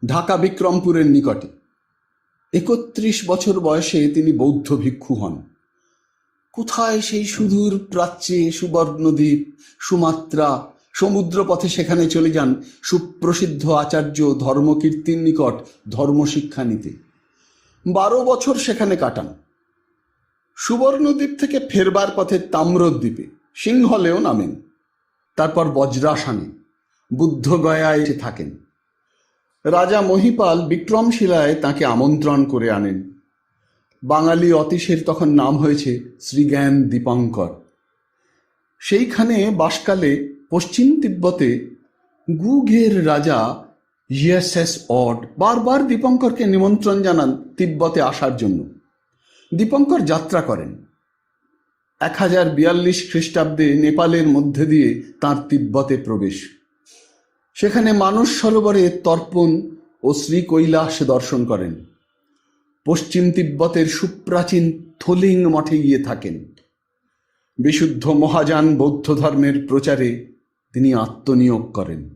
ঢাকা বিক্রমপুরের নিকটে। 31 বছর বয়সে তিনি বৌদ্ধ ভিক্ষু হন। কোথায় সেই সুদূর প্রাচ্যে সুবর্ণদ্বীপ, সুমাত্রা, সমুদ্রপথে সেখানে চলে যান সুপ্রসিদ্ধ আচার্য ধর্মকীর্তির নিকট ধর্মশিক্ষা নিতে। 12 বছর সেখানে কাটান। সুবর্ণদ্বীপ থেকে ফেরবার পথে তাম্রদ্বীপে সিংহলেও নামেন। তারপর বজ্রাসানে বুদ্ধগয়ায় এসে থাকেন। রাজা মহিপাল বিক্রমশিলায় তাকে আমন্ত্রণ করে আনেন। বাঙালি অতীশের তখন নাম হয়েছে শ্রীজ্ঞান দীপঙ্কর। সেইখানে বাসকালে পশ্চিম তিব্বতে গুঘের রাজা ইয়েসেস অড বারবার দীপঙ্করকে নিমন্ত্রণ জানান তিব্বতে আসার জন্য। দীপঙ্কর যাত্রা করেন। 1042 খ্রিস্টাব্দে নেপালের মধ্যে দিয়ে তাঁর তিব্বতে প্রবেশ। সেখানে মানস সরোবরে তর্পণ ও শ্রীকৈলাস দর্শন করেন। পশ্চিম তিব্বতের সুপ্রাচীন থোলিং মঠে গিয়ে থাকেন। বিশুদ্ধ মহাযান বৌদ্ধ ধর্মের প্রচারে তিনি আত্মনিয়োগ করেন।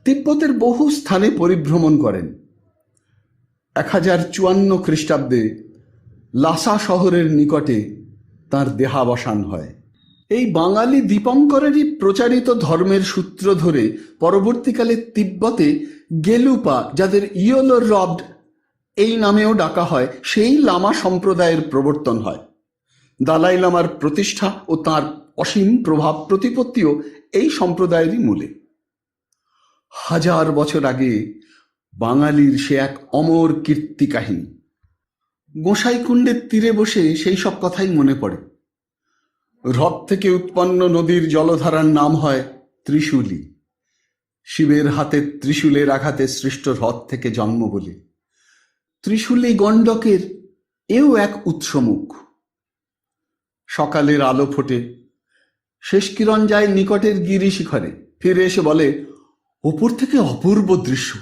তিব্বতের বহু স্থানে পরিভ্রমণ করেন। 1054 খ্রিস্টাব্দে লাসা শহরের নিকটে তাঁর দেহাবসান হয়। এই বাঙালি দীপঙ্করেরই প্রচারিত ধর্মের সূত্র ধরে পরবর্তীকালে তিব্বতে গেলুপা, যাদের ইয়োলো রবড এই নামেও ডাকা হয়, সেই লামা সম্প্রদায়ের প্রবর্তন হয়। দালাই লামার প্রতিষ্ঠা ও তাঁর অসীম প্রভাব প্রতিপত্তিও এই সম্প্রদায়েরই মূলে। 1000 বছর আগে বাঙালির সে এক অমর কীর্তি কাহিনী। গোসাইকুণ্ডের তীরে বসে সেই সব কথাই মনে পড়ে। হ্রদ থেকে উৎপন্ন নদীর জলধারার নাম হয় ত্রিশূলী। শিবের হাতের ত্রিশূলের আঘাতে সৃষ্ট হ্রদ থেকে জন্ম বলে। ত্রিশূলী গণ্ডকের এও এক উৎসমুখ। সকালের আলো ফোটে, শেষ কিরণ যায় নিকটের গিরি শিখরে, ফিরে এসে বলে, ওপর থেকে অপূর্ব দৃশ্য।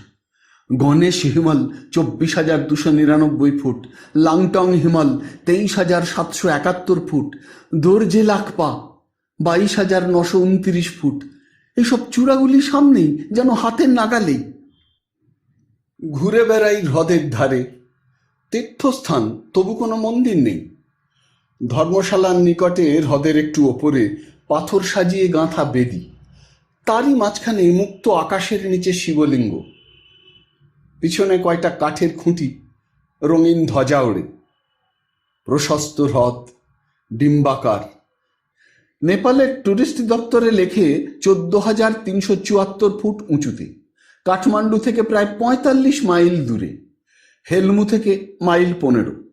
Ganesh Himal 24,299 foot, লাংটং Himal 23,771 foot, Dorje Lakpa 22,929 foot. এইসব চূড়াগুলি সামনেই, যেন হাতের নাগালেই। ঘুরে বেড়াই হ্রদের ধারে। তীর্থস্থান, তবু কোনো মন্দির নেই। ধর্মশালার নিকটে হ্রদের একটু ওপরে পাথর সাজিয়ে গাঁথা বেদি, তারই মাঝখানে মুক্ত আকাশের নিচে শিবলিঙ্গ। পিছনে কয়টা কাঠের খুঁটি, রঙিন ধ্বজা ওড়ে। প্রশস্ত হ্রদ, ডিম্বাকার। নেপালের টুরিস্ট দপ্তরে লেখে 14,374 ফুট উঁচুতে, কাঠমান্ডু থেকে প্রায় 45 মাইল দূরে, হেলমু থেকে মাইল 15।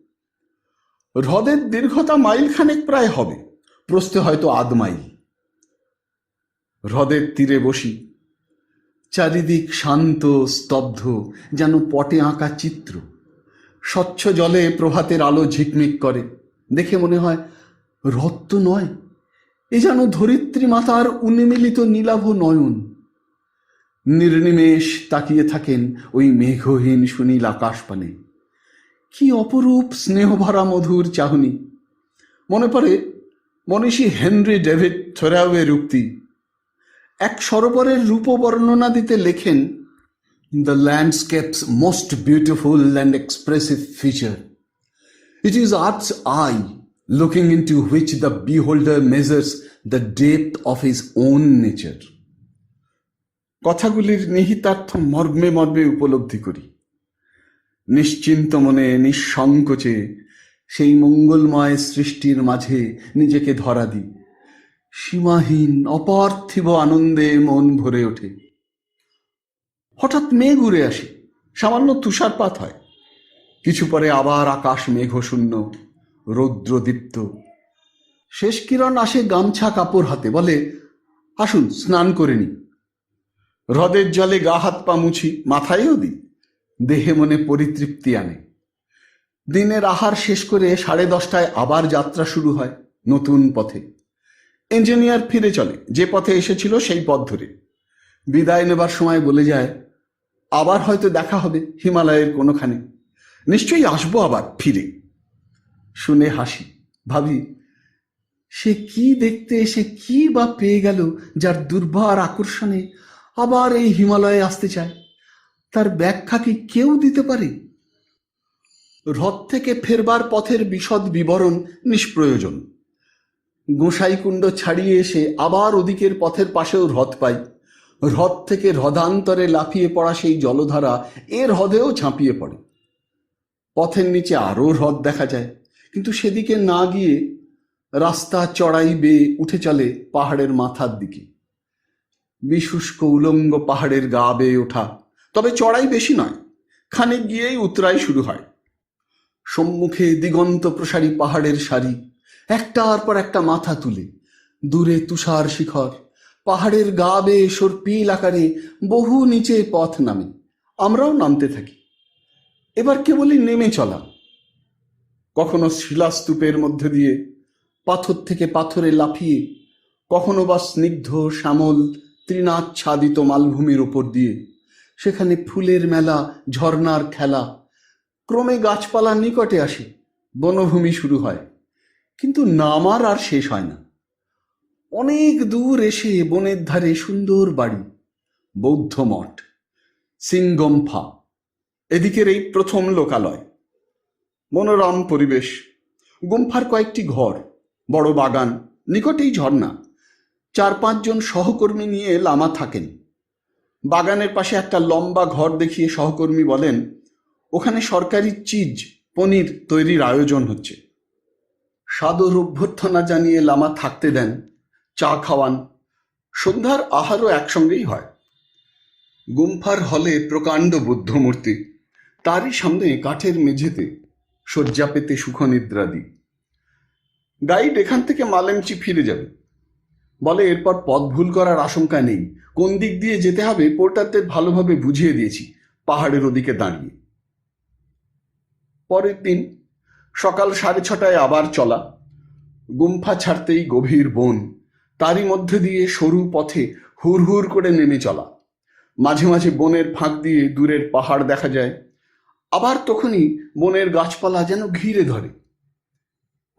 হ্রদের দীর্ঘতা মাইল খানেক প্রায় হবে, প্রস্থে হয়তো আধ মাইল। হ্রদের তীরে বসি। চারিদিক শান্ত স্তব্ধ, যেন পটে আঁকা চিত্র। স্বচ্ছ জলে প্রভাতের আলো ঝিকমিক করে। দেখে মনে হয় হ্রদ তো নয়, এ যেন ধরিত্রী মাতার উন্মিলিত নীলাভ নয়ন। নির্নিমেষ তাকিয়ে থাকেন ওই মেঘহীন সুনীল আকাশ পানে। কি অপরূপ স্নেহভরা মধুর চাহনি। মনে পড়ে মনীষী হেনরি ডেভিড থোরাওয়ের উক্তি। এক সরোবরের রূপ বর্ণনা দিতে লেখেন, "The landscape's most beautiful and expressive feature. It is Earth's eye, looking into which the beholder measures the depth of his own nature." কথাগুলির নিহিতার্থ মর্মে মর্মে উপলব্ধি করি। নিশ্চিন্ত মনে নিঃসংকোচে সেই মঙ্গলময় সৃষ্টির মাঝে নিজেকে ধরা দিই। সীমাহীন অপার্থিব আনন্দে মন ভরে ওঠে। হঠাৎ মেঘ উড়ে আসে, সামান্য তুষারপাত হয়। কিছু পরে আবার আকাশ মেঘশূন্য, রৌদ্রদীপ্ত। শেষ কিরণ আসে গামছা কাপড় হাতে, বলে, আসুন স্নান করে নি। হ্রদের জলে গা হাত পা মুছি, মাথায়ও দিই। দেহে মনে পরিতৃপ্তি আনে। দিনের আহার শেষ করে 10:30টায় আবার যাত্রা শুরু হয় নতুন পথে। ইঞ্জিনিয়ার ফিরে চলে যে পথে এসেছিল সেই পথ ধরে। বিদায় নেবার সময় বলে যায়, আবার হয়তো দেখা হবে হিমালয়ের কোনোখানে, নিশ্চয়ই আসবো আবার ফিরে। শুনে হাসি, ভাবি সে কি দেখতে এসে কি বা পেয়ে গেল যার দুর্বার আকর্ষণে আবার এই হিমালয়ে আসতে চায়? তার ব্যাখ্যা কি কেউ দিতে পারে? হ্রদ থেকে ফেরবার পথের বিশদ বিবরণ নিষ্প্রয়োজন। গোসাইকুণ্ড ছাড়িয়ে এসে আবার ওদিকের পথের পাশেও হ্রদ পাই। হ্রদ থেকে হ্রদান্তরে লাফিয়ে পড়া সেই জলধারা এর হ্রদেও ঝাঁপিয়ে পড়ে। পথের নিচে আরও হ্রদ দেখা যায়, কিন্তু সেদিকে না গিয়ে রাস্তা চড়াই বেয়ে উঠে চলে পাহাড়ের মাথার দিকে। বিশুষ্ক উলঙ্গ পাহাড়ের গা বেয়ে ওঠা, তবে চড়াই বেশি নয়, খানিক গিয়েই উতরাই শুরু হয়। সম্মুখে দিগন্ত প্রসারী পাহাড়ের সারি, একটার পর একটা মাথা তুলে। দূরে তুষার শিখর, পাহাড়ের গা বেয়ে সর্পিল আকারে বহু নিচে পথ নামে। আমরাও নামতে থাকি। এবার কেবলই নেমে চলা। কখনো শিলাস্তূপের মধ্যে দিয়ে পাথর থেকে পাথরে লাফিয়ে, কখনো বা স্নিগ্ধ শ্যামল তৃণাচ্ছাদিত মালভূমির ওপর দিয়ে। সেখানে ফুলের মেলা, ঝর্নার খেলা। ক্রমে গাছপালার নিকটে আসে, বনভূমি শুরু হয়, কিন্তু নামার আর শেষ হয় না। অনেক দূর এসে বনের ধারে সুন্দর বাড়ি, বৌদ্ধ মঠ, সিংগম্ফা, এদিকের এই প্রথম লোকালয়। মনোরম পরিবেশ, গুম্ফার কয়েকটি ঘর, বড় বাগান, নিকটেই ঝর্ণা। 4-5 জন সহকর্মী নিয়ে লামা থাকেন। বাগানের পাশে একটা লম্বা ঘর দেখিয়ে সহকর্মী বলেন, ওখানে সরকারি চিজ পনির তৈরির আয়োজন হচ্ছে। সাদর অভ্যর্থনা জানিয়ে লামা থাকতে দেন, চা খাওয়ান, সন্ধ্যার আহারও একসঙ্গেই হয়। গুম্ফার হলে প্রকাণ্ড বুদ্ধমূর্তি, তারই সামনে কাঠের মেঝেতে শয্যা পেতে সুখনিদ্রাদি। গাইড এখান থেকে মালেমচি ফিরে যাবে, বলে এরপর পথ ভুল করার আশঙ্কা নেই, কোন দিক দিয়ে যেতে হবে পোর্টারদের ভালোভাবে বুঝিয়ে দিয়েছি পাহাড়ের ওদিকে দাঁড়িয়ে। পরের দিন সকাল 6:30টায় আবার চলা। গুম্ফা ছাড়তেই গভীর বন, তারই মধ্যে দিয়ে সরু পথে হুড় হুড় করে নেমে চলা। মাঝে মাঝে বনের ফাঁক দিয়ে দূরের পাহাড় দেখা যায়, আবার তখনই বনের গাছপালা যেন ঘিরে ধরে।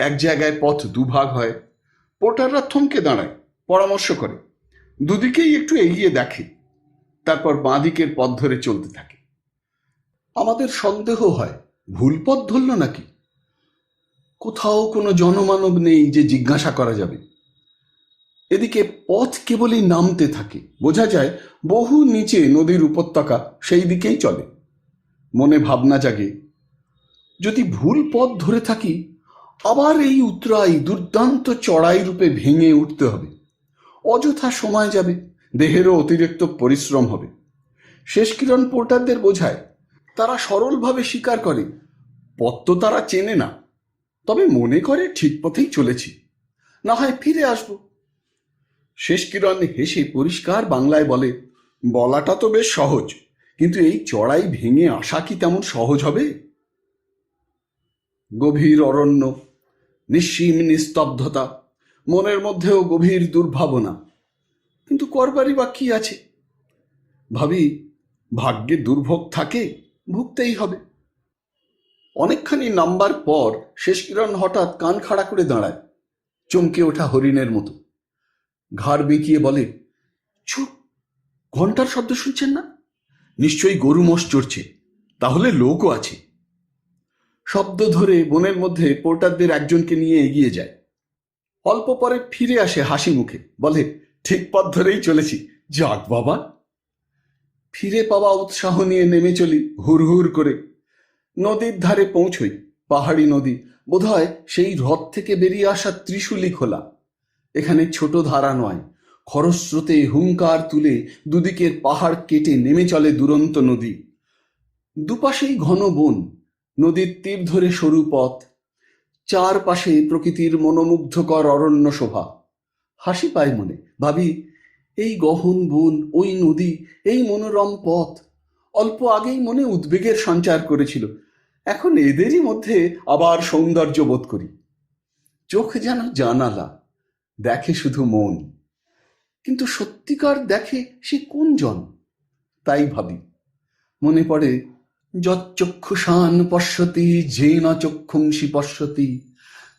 এক জায়গায় পথ দুভাগ হয়। পোর্টাররা থমকে দাঁড়ায়, পরামর্শ করে, দুদিকেই একটু এগিয়ে দেখে, তারপর বাঁ দিকের পথ ধরে চলতে থাকে। আমাদের সন্দেহ হয় ভুল পথ ধরল নাকি। কোথাও কোনো জনমানব নেই যে জিজ্ঞাসা করা যাবে। এদিকে পথ কেবলই নামতে থাকে, বোঝা যায় বহু নিচে নদীর উপত্যকা, সেই দিকেই চলে। মনে ভাবনা জাগে, যদি ভুল পথ ধরে থাকি আবার এই উতরাই দুর্দান্ত চড়াই রূপে ভেঙে উঠতে হবে। অযথা সময় যাবে, দেহেরও অতিরিক্ত পরিশ্রম হবে। শেষকিরণ পোর্টারদের বোঝায়, তারা সরলভাবে স্বীকার করে পথ তো তারা চেনে না, তবে মনে করে ঠিক পথেই চলেছি, না হয় ফিরে আসব। শেষকিরণ হেসে পরিষ্কার বাংলায় বলে, বলাটা তো বেশ সহজ, কিন্তু এই চড়াই ভেঙে আসা কি তেমন সহজ হবে? গভীর অরণ্য, নিঃসীম নিস্তব্ধতা, মনের মধ্যেও গভীর দুর্ভাবনা, কিন্তু করবারই বা কি আছে? ভাবি, ভাগ্যে দুর্ভোগ থাকে, ভুগতেই হবে। অনেকখানি নামবার পর শেষকিরণ হঠাৎ কান খাড়া করে দাঁড়ায়, চমকে ওঠা হরিণের মতো। ঘাড় বেঁকিয়ে বলে, চুপ, ঘন্টার শব্দ শুনছেন না? নিশ্চয়ই গরু মোষ চড়ছে, তাহলে লোকও আছে। শব্দ ধরে বনের মধ্যে পোর্টারদের একজনকে নিয়ে এগিয়ে যায়। অল্প পরে ফিরে আসে হাসি মুখে, বলে, ঠিক পথ ধরেই চলেছি, যাক বাবা। ফিরে পাওয়া উৎসাহ নিয়ে নেমে চলি হুড় হুড় করে। নদীর ধারে পৌঁছই, পাহাড়ি নদী, বোধহয় সেই হ্রদ থেকে বেরিয়ে আসা ত্রিশূলী খোলা। এখানে ছোট ধারা নয়, খরস্রোতে হুঙ্কার তুলে দুদিকের পাহাড় কেটে নেমে চলে দুরন্ত নদী। দুপাশেই ঘন বন, নদীর তীর ধরে সরু পথ, চারপাশে প্রকৃতির মনোমুগ্ধকর অরণ্য শোভা। হাসি পায় মনে, ভাবি এই গহন বন, ওই নদী, এই মনোরম পথ অল্প আগেই মনে উদ্বেগের সঞ্চার করেছিল, এখন এদেরই মধ্যে আবার সৌন্দর্য বোধ করি। চোখ যেন জানালা, দেখে শুধু মন, কিন্তু সত্যিকার দেখে সে কোন জন? তাই ভাবি। মনে পড়ে, যচ্চক্ষুষান পশ্যতি যেন চক্ষুংসি পশ্যতি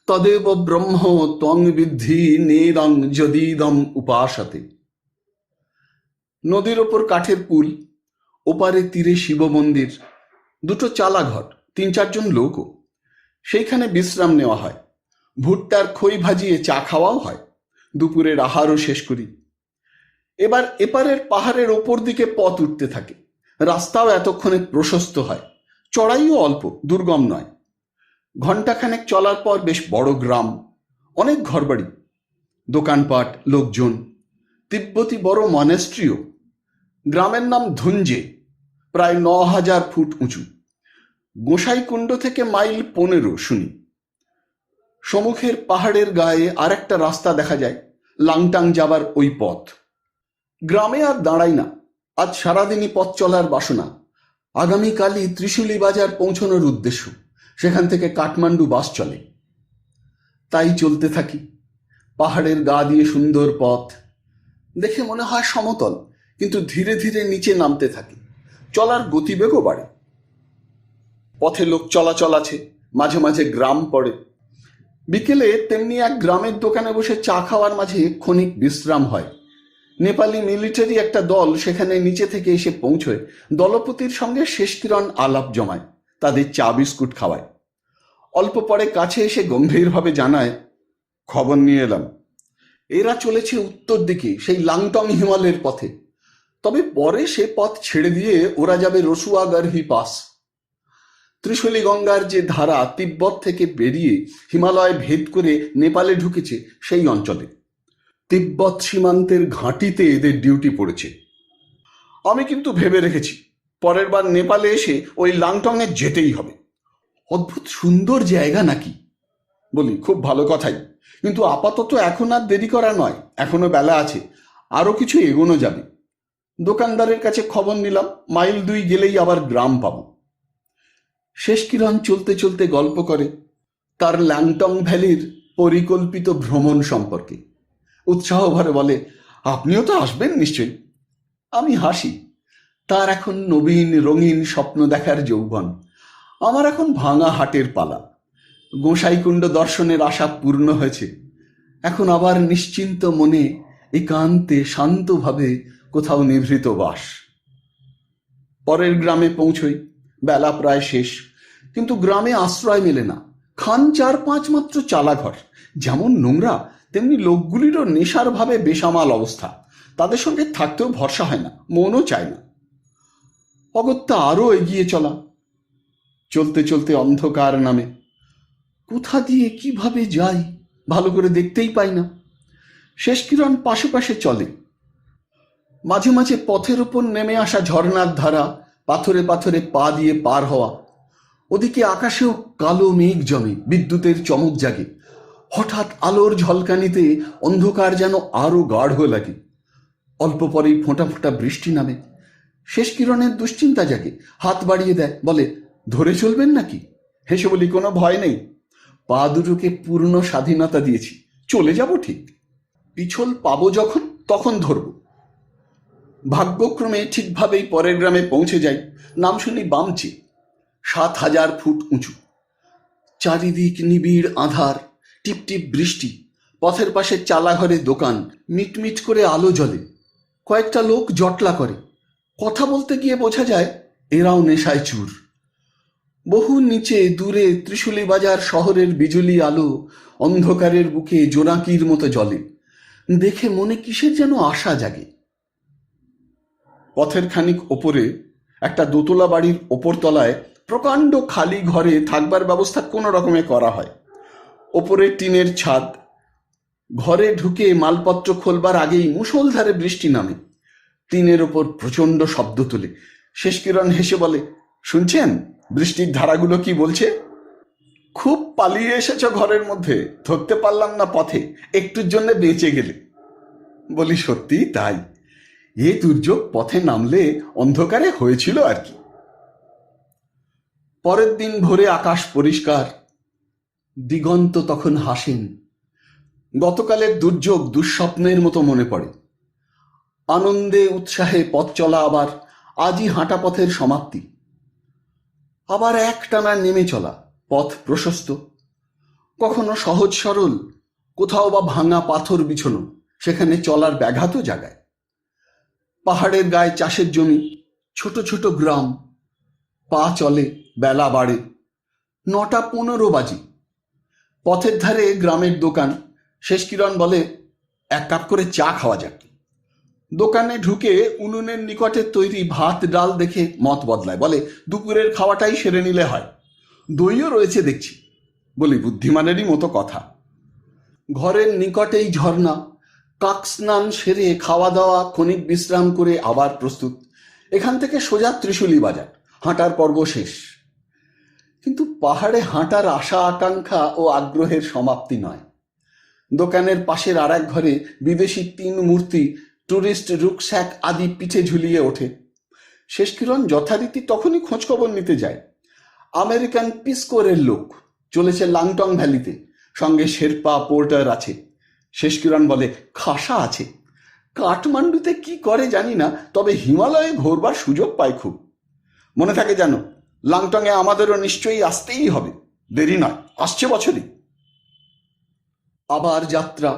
তদেব ব্রহ্ম ত্বং বিদ্ধি নেদং যদিদম উপাসতে। নদীর ওপর কাঠের পুল, ওপারে তীরে শিব মন্দির, দুটো চালাঘর, 3-4 জন লোকও। সেইখানে বিশ্রাম নেওয়া হয়, ভুট্টার খই ভাজিয়ে চা খাওয়াও হয়, দুপুরের আহারও শেষ করি। এবার এপারের পাহাড়ের ওপর দিকে পথ উঠতে থাকে, রাস্তাও এতক্ষণে প্রশস্ত হয়, চড়াইও অল্প, দুর্গম নয়। ঘণ্টাখানেক চলার পর বেশ বড় গ্রাম, অনেক ঘরবাড়ি, দোকানপাট, লোকজন, তিব্বতী বড় মনেস্ট্রিও। গ্রামের নাম ধুঞ্জে, প্রায় 9000 ফুট উঁচু। গোসাইকুণ্ড থেকে মাইল 15 শুনি। সম্মুখের পাহাড়ের গায়ে আর একটা রাস্তা দেখা যায়, লাংটাং যাবার ওই পথ। গ্রামে আর দাঁড়াই না, আজ সারাদিনই পথ চলার বাসনা। আগামীকালই ত্রিশুলি বাজার পৌঁছানোর উদ্দেশ্য, সেখান থেকে কাঠমান্ডু বাস চলে। তাই চলতে থাকি, পাহাড়ের গা দিয়ে সুন্দর পথ, দেখে মনে হয় সমতল, কিন্তু ধীরে ধীরে নিচে নামতে থাকে, চলার গতিবেগও বাড়ে। পথে লোক চলাচল আছে, মাঝে মাঝে গ্রাম পড়ে। বিকেলে তেমনি এক গ্রামের দোকানে বসে চা খাওয়ার মাঝে ক্ষণিক বিশ্রাম হয়। নেপালি মিলিটারি একটা দল সেখানে নিচে থেকে এসে পৌঁছয়, দলপতির সঙ্গে শেষকিরণ আলাপ জমায়, তাদের চা বিস্কুট খাওয়ায়। অল্প পরে কাছে এসে গম্ভীরভাবে জানায়, খবর নিয়ে এলাম, এরা চলেছে উত্তর দিকে, সেই লাংটং হিমালয়ের পথে। তবে পরে সে পথ ছেড়ে দিয়ে ওরা যাবে রসুয়াগারহি পাস। ত্রিশূলী গঙ্গার যে ধারা তিব্বত থেকে বেরিয়ে হিমালয় ভেদ করে নেপালে ঢুকেছে, সেই অঞ্চলে তিব্বত সীমান্তের ঘাঁটিতে এদের ডিউটি পড়েছে। আমি কিন্তু ভেবে রেখেছি, পরের বার নেপালে এসে ওই লাংটংয়ে যেতেই হবে। অদ্ভুত সুন্দর জায়গা নাকি? বলি, খুব ভালো কথাই, কিন্তু আপাতত এখন আর দেরি করা নয়, এখনো বেলা আছে, আরো কিছু এগোনো যাবে। দোকানদারের কাছে খবর নিলাম, মাইল 2 গেলেই আবার গ্রাম পাবো। শেষকিরণ চলতে চলতে গল্প করে তার ল্যাংটং ভ্যালির পরিকল্পিত ভ্রমণ সম্পর্কে। উৎসাহ ভরে বলে, আপনিও তো আসবেন নিশ্চয়ই। আমি হাসি, তার এখন নবীন রঙিন স্বপ্ন দেখার যৌবন, আমার এখন ভাঙা হাটের পালা। গোসাইকুণ্ড দর্শনের আশা পূর্ণ হয়েছে, এখন আবার নিশ্চিন্ত মনে একান্তে শান্তভাবে কোথাও নিভৃত বাস। পরের গ্রামে পৌঁছই, বেলা প্রায় শেষ, কিন্তু গ্রামে আশ্রয় মেলে না। খান 4-5 মাত্র চালাঘর, যেমন নোংরা তেমনি লোকগুলিরও নেশার ভাবে বেসামাল অবস্থা, তাদের সঙ্গে থাকতেও ভরসা হয় না, মনও চায় না। অগত্যা আরো এগিয়ে চলা, চলতে চলতে অন্ধকার নামে, কোথা দিয়ে কিভাবে যাই ভালো করে দেখতেই পাই না। শেষকিরণ পাশে পাশে চলে, মাঝে মাঝে পথের ওপর নেমে আসা ঝর্ণার ধারা, পাথরে পাথরে পা দিয়ে পার হওয়া। ওদিকে আকাশেও কালো মেঘ জমে, বিদ্যুতের চমক জাগে, হঠাৎ আলোর ঝলকানিতে অন্ধকার যেন আরো গাঢ় লাগে। অল্প পরেই ফোঁটা ফোঁটা বৃষ্টি নামে। শেষকিরণের দুশ্চিন্তা জাগে, হাত বাড়িয়ে দেয়, বলে, ধরে চলবেন নাকি? হেসে বলি, কোনো ভয় নেই, পা দুটোকে পূর্ণ স্বাধীনতা দিয়েছি, চলে যাব ঠিক, পিছল পাবো যখন তখন ধরব। ভাগ্যক্রমে ঠিকভাবেই পরের গ্রামে পৌঁছে যাই। নাম শুনি বামচি, 7000 ফুট উঁচু। চারিদিক নিবিড় আধার, টিপটিপ বৃষ্টি, পথের পাশে চালাঘরে দোকান, মিটমিট করে আলো জ্বলে। কয়েকটা লোক জটলা করে, কথা বলতে গিয়ে বোঝা যায় এরাও নেশায় চুর। বহু নিচে দূরে ত্রিশূলী বাজার শহরের বিজুলি আলো অন্ধকারের বুকে জোনাকির মতো জ্বলে, দেখে মনে কিসের যেন আশা জাগে। পথের খানিক ওপরে একটা দোতলা বাড়ির ওপর তলায় প্রকাণ্ড খালি ঘরে থাকবার ব্যবস্থা কোনো রকমে করা হয়। ওপরে টিনের ছাদ। ঘরে ঢুকে মালপত্র খোলবার আগেই মুষলধারে বৃষ্টি নামে, টিনের ওপর প্রচণ্ড শব্দ তোলে। শেষকিরণ হেসে বলে, শুনছেন বৃষ্টির ধারাগুলো কি বলছে? খুব পালিয়ে এসেছ ঘরের মধ্যে, ধরতে পারলাম না পথে, একটুর জন্য বেঁচে গেলে। বলি, সত্যি তাই, এ দুর্যোগ পথে নামলে অন্ধকারে হয়েছিল আর কি। পরের দিন ভোরে আকাশ পরিষ্কার, দিগন্ত তখন হাসেন। গতকালের দুর্যোগ দুঃস্বপ্নের মতো মনে পড়ে। আনন্দে উৎসাহে পথ চলা আবার আজই হাঁটা পথের সমাপ্তি। আবার একটানা নেমে চলা, পথ প্রশস্ত, কখনো সহজ সরল, কোথাও বা ভাঙা পাথর বিছানো, সেখানে চলার ব্যাঘাতও জাগায়। পাহাড়ের গায়ে চাষের জমি, ছোট ছোট গ্রাম, পা চলে, বেলা বাড়ে, 9:15 বাজে। পথের ধারে গ্রামের দোকান। শেষকিরণ বলে, 1 কাপ করে চা খাওয়া যাক। দোকানে ঢুকে উনুনের নিকটে তৈরি ভাত ডাল দেখে মত বদলায়, বলে দুপুরের খাওয়াটাই সেরে নিলে হয়, দইও রয়েছে দেখছি। বলি, বুদ্ধিমানেরই মতো কথা। ঘরের নিকটেই ঝর্ণা। কাক স্নান সেরে খাওয়া দাওয়া, ক্ষণিক বিশ্রাম করে আবার প্রস্তুত। এখান থেকে সোজা ত্রিশুলি বাজার, হাঁটার পর্ব শেষ। কিন্তু পাহাড়ে হাঁটার আশা আকাঙ্ক্ষা ও আগ্রহের সমাপ্তি নয়। দোকানের পাশের আর এক ঘরে বিদেশি 3 মূর্তি, টুরিস্ট রুকস্যাক আদি পিঠে ঝুলিয়ে ওঠে। শেষকিরণ যথারীতি তখনই খোঁজখবর নিতে যায়। আমেরিকান পিস কোরের লোক চলেছে লাংটং ভ্যালিতে, সঙ্গে শেরপা পোর্টার আছে। শেষকিরণ বলে, খাসা আছে। কাঠমান্ডুতে কি করে জানি না, তবে হিমালয়ে ঘোরবার সুযোগ পায় খুব। মনে থাকে জানো, লাংটংয়ে আমাদেরও নিশ্চয়ই আসতেই হবে, দেরি নয়, আসছে বছরই। আবার যাত্রা,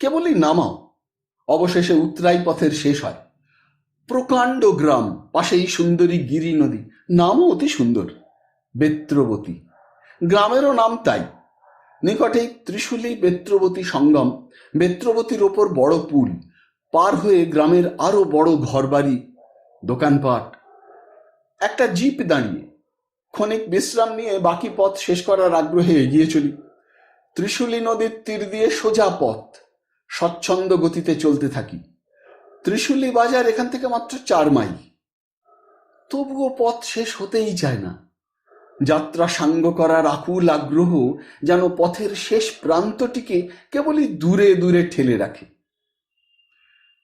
কেবলই নামাও। অবশেষে উতরাই পথের শেষ হয়। প্রকাণ্ড গ্রাম, পাশেই সুন্দরী গিরি নদী, নামও অতি সুন্দর, বেত্রবতী। গ্রামেরও নাম তাই। নিকটেই ত্রিশুলি বেত্রবতী সঙ্গম। বেত্রবতীর ওপর বড় পুল, পার হয়ে গ্রামের আরো বড় ঘরবাড়ি, দোকানপাট। একটা জিপ দাঁড়িয়ে, ক্ষণিক বিশ্রাম নিয়ে বাকি পথ শেষ করার আগ্রহে এগিয়ে চলি। ত্রিশুলি নদীর তীর দিয়ে সোজা পথ, স্বচ্ছন্দ গতিতে চলতে থাকি। ত্রিশুলি বাজার এখান থেকে মাত্র 4 মাইল। তবুও পথ শেষ হতেই চায় না। যাত্রা সাঙ্গ করার আকুল আগ্রহ যেন পথের শেষ প্রান্তটিকে কেবলই দূরে দূরে ঠেলে রাখে।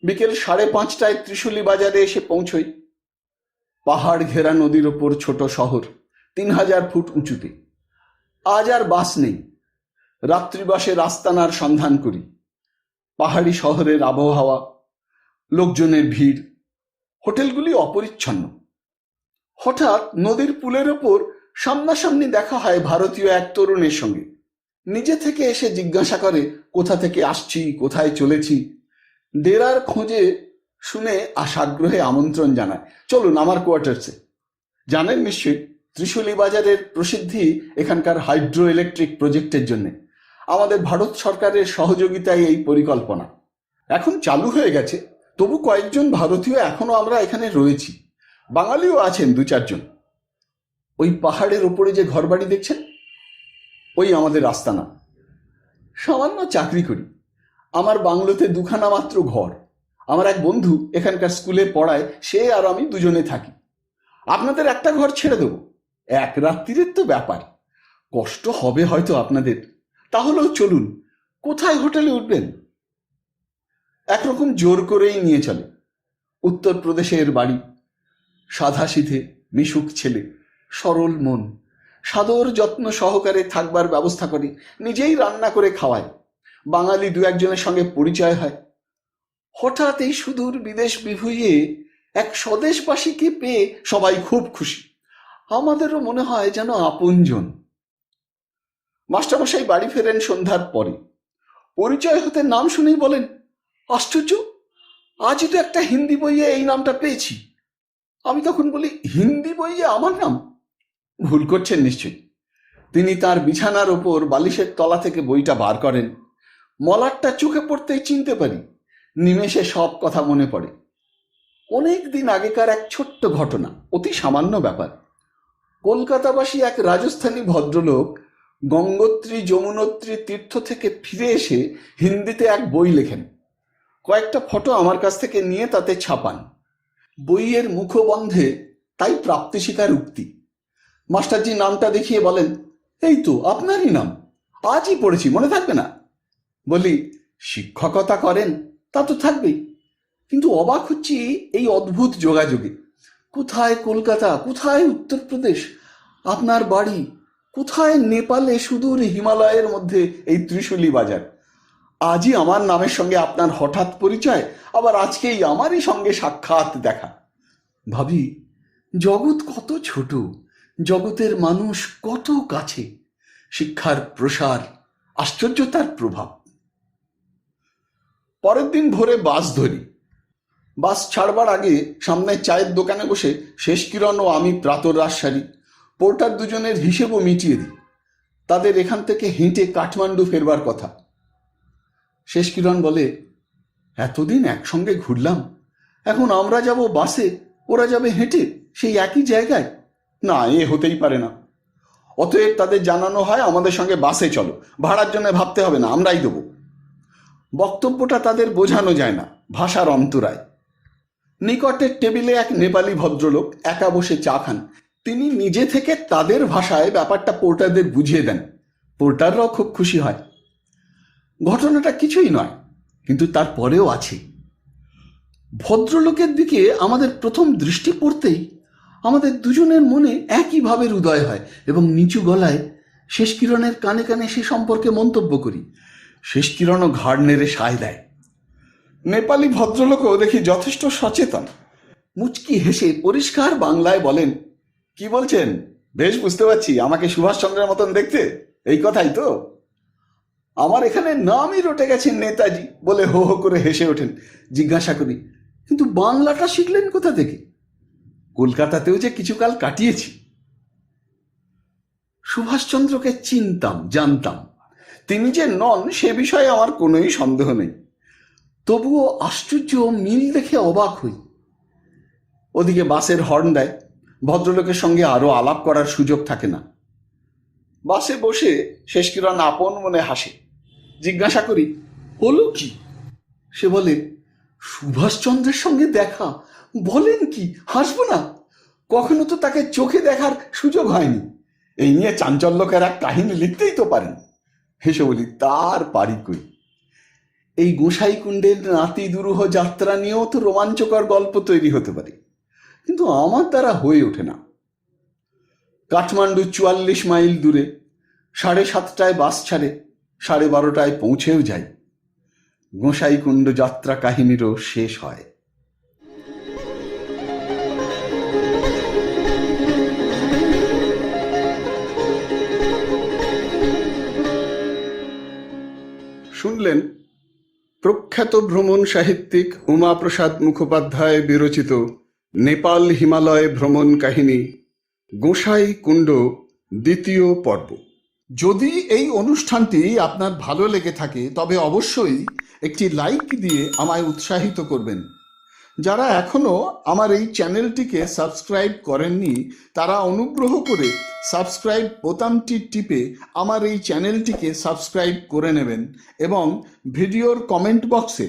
বিকেল 5:30টায় ত্রিশুলি বাজারে এসে পৌঁছই। পাহাড় ঘেরা নদীর ওপর ছোট শহর, 3000 ফুট উঁচুতে। আজ আর বাস নেই। রাত্রিবাসে আস্তানার সন্ধান করি। পাহাড়ি শহরের আবহাওয়া, লোকজনের ভিড়, হোটেলগুলি অপরিচ্ছন্ন। হঠাৎ নদীর পুলের ওপর সামনাসামনি দেখা হয় ভারতীয় এক তরুণের সঙ্গে। নিজে থেকে এসে জিজ্ঞাসা করে, কোথা থেকে আসছি, কোথায় চলেছি। ডেরার খোঁজে শুনে আগ্রহে আমন্ত্রণ জানায়, চলুন আমার কোয়ার্টার্সে। জানেন নিশ্চয়ই, ত্রিশুলি বাজারের প্রসিদ্ধি এখানকার হাইড্রো ইলেকট্রিক প্রজেক্টের জন্য। আমাদের ভারত সরকারের সহযোগিতায় এই পরিকল্পনা। এখন চালু হয়ে গেছে, তবু কয়েকজন ভারতীয় এখনো আমরা এখানে রয়েছি। বাঙালিও আছেন 2-4 জন। ওই পাহাড়ের ওপরে যে ঘরবাড়ি দেখছেন, ওই আমাদের আস্তানা। সামান্য চাকরি করি। আমার বাংলোতে 2খানা মাত্র ঘর। আমার এক বন্ধু এখানকার স্কুলে পড়ায়, সে আর আমি দুজনে থাকি। আপনাদের একটা ঘর ছেড়ে দেবো, 1 রাত্রিরের তো ব্যাপার। কষ্ট হবে হয়তো আপনাদের, তাহলেও চলুন। কোথায় হোটেলে উঠবেন? একরকম জোর করেই নিয়ে চলে। উত্তরপ্রদেশের বাড়ি, সাধাসিধে মিশুক ছেলে, সরল মন, সাদর যত্ন সহকারে থাকবার ব্যবস্থা করে, নিজেই রান্না করে খাওয়ায়। বাঙালি 2-1 জনের সঙ্গে পরিচয় হয়। হঠাৎ এই সুদূর বিদেশ বিভুঁইয়ে এক স্বদেশবাসীকে পেয়ে সবাই খুব খুশি। আমাদেরও মনে হয় যেন আপনজন। মাস্টারমশাই বাড়ি ফেরেন সন্ধ্যার পরে। পরিচয় হতে নাম শুনেই বলেন, আশ্চর্য, আজই তো একটা হিন্দি বইয়ে এই নামটা পেয়েছি। আমি তখন বলি, হিন্দি বইয়ে আমার নাম? ভুল করছেন নিশ্চয়ই। তিনি তার বিছানার ওপর বালিশের তলা থেকে বইটা বার করেন। মলাটটা চোখে পড়তেই চিনতে পারি। নিমেষে সব কথা মনে পড়ে। অনেক দিন আগেকার এক ছোট্ট ঘটনা, অতি সামান্য ব্যাপার। কলকাতাবাসী এক রাজস্থানী ভদ্রলোক গঙ্গোত্রী যমুনোত্রী তীর্থ থেকে ফিরে এসে হিন্দিতে এক বই লেখেন। কয়েকটা ফটো আমার কাছ থেকে নিয়ে তাতে ছাপান। বইয়ের মুখবন্ধে তাই প্রাপ্তিস্বীকার উক্তি। মাস্টারজি নামটা দেখিয়ে বলেন, এই তো আপনারই নাম, আজই পড়েছি, মনে থাকবে না? বলি, শিক্ষকতা করেন তা তো থাকবেই, কিন্তু অবাক হচ্ছি এই অদ্ভুত যোগাযোগে। কোথায় কলকাতা, কোথায় উত্তরপ্রদেশ, আপনার বাড়ি কোথায়? নেপালে, সুদূর হিমালয়ের মধ্যে এই ত্রিশূলি বাজার। আজই আমার নামের সঙ্গে আপনার হঠাৎ পরিচয়, আবার আজকেই আমারই সঙ্গে সাক্ষাৎ দেখা। ভাবি, জগৎ কত ছোট, জগতের মানুষ কত কাছে, শিক্ষার প্রসার, আশ্চর্য তার প্রভাব। পরের দিন ভোরে বাস ধরি। বাস ছাড়বার আগে সামনে চায়ের দোকানে বসে শেষকিরণ ও আমি প্রাতরাশ সারি। পোর্টার দুজনের হিসেবও মিটিয়ে দিই। তাদের এখান থেকে হেঁটে কাঠমান্ডু ফেরবার কথা। শেষকিরণ বলে, এতদিন একসঙ্গে ঘুরলাম, এখন আমরা যাব বাসে, ওরা যাবে হেঁটে সেই একই জায়গায়? না, এ হতেই পারে না। অতএব তাদের জানানো হয়, আমাদের সঙ্গে বাসে চলো, ভাড়ার জন্য ভাবতে হবে না, আমরাই দেবো। বক্তব্যটা তাদের বোঝানো যায় না, ভাষার অন্তরায়। নিকটের টেবিলে এক নেপালি ভদ্রলোক একা বসে চা খান। তিনি নিজে থেকে তাদের ভাষায় ব্যাপারটা পোর্টারদের বুঝিয়ে দেন। পোর্টাররাও খুব খুশি হয়। ঘটনাটা কিছুই নয়, কিন্তু তারপরেও আছে। ভদ্রলোকের দিকে আমাদের প্রথম দৃষ্টি পড়তেই আমাদের দুজনের মনে একই ভাবের উদয় হয় এবং নিচু গলায় শেষকিরণের কানে কানে সে সম্পর্কে মন্তব্য করি। শেষকিরণও ঘাড় নেড়ে সায় দেয়। নেপালি ভদ্রলোকও দেখি যথেষ্ট সচেতন। মুচকি হেসে পরিষ্কার বাংলায় বলেন, কি বলছেন? বেশ বুঝতে পারছি, আমাকে সুভাষচন্দ্রের মতন দেখতে, এই কথাই তো? আমার এখানে নামই রটে গেছে নেতাজি বলে হো হো করে হেসে ওঠেন। জিজ্ঞাসা করি, কিন্তু বাংলাটা শিখলেন কোথা থেকে? কলকাতাতেও যে কিছুকাল কাটিয়েছি। সুভাষচন্দ্রকে চিনতাম, জানতাম। তিনি যে নন সে বিষয়ে আমার কোনোই সন্দেহ নেই। তবুও আশ্চর্য মিল দেখে অবাক হই। ওদিকে বাসের হর্ন দেয়। ভদ্রলোকের সঙ্গে আরো আলাপ করার সুযোগ থাকে না। বাসে বসে শেষকিরণ আপন মনে হাসে। জিজ্ঞাসা করি, হলো কি? সে বলে, সুভাষচন্দ্রের সঙ্গে দেখা? বলেন কি? হাসবো না? কখনো তো তাকে চোখে দেখার সুযোগ হয়নি। এই নিয়ে চাঞ্চল্যকর এক কাহিনী লিখতেই তো পারেন। হেসে বলি, তার পারি কই। এই গোসাইকুণ্ডের নাতি দুরূহ যাত্রা নিয়েও তো রোমাঞ্চকর গল্প তৈরি হতে পারে, কিন্তু আমার দ্বারা হয়ে ওঠে না। কাঠমান্ডু ৪৪ মাইল দূরে। ৭:৩০ বাস ছাড়ে, 12:30 পৌঁছেও যাই। গোসাইকুণ্ড যাত্রা কাহিনীরও শেষ হয়। শুনলেন প্রখ্যাত ভ্রমণ সাহিত্যিক উমাপ্রসাদ মুখোপাধ্যায় বিরচিত নেপাল হিমালয় ভ্রমণ কাহিনী গোসাইকুণ্ড দ্বিতীয় পর্ব। যদি এই অনুষ্ঠানটি আপনার ভালো লেগে থাকে তবে অবশ্যই একটি লাইক দিয়ে আমায় উৎসাহিত করবেন। যারা এখনো আমার এই চ্যানেলটিকে সাবস্ক্রাইব করেননি তারা অনুগ্রহ করে সাবস্ক্রাইব বোতামটি টিপে আমার এই চ্যানেলটিকে সাবস্ক্রাইব করে নেবেন এবং ভিডিওর কমেন্ট বক্সে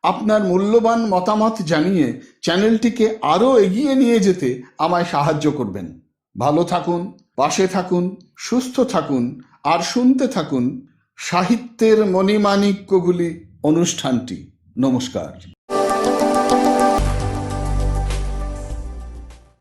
আপনার মূল্যবান মতামত জানিয়ে চ্যানেলটিকে আরও এগিয়ে নিয়ে যেতে আমায় সাহায্য করবেন। ভালো থাকুন, পাশে থাকুন, সুস্থ থাকুন আর শুনতে থাকুন সাহিত্যের মণিমাণিক্যগুলি অনুষ্ঠানটি। নমস্কার।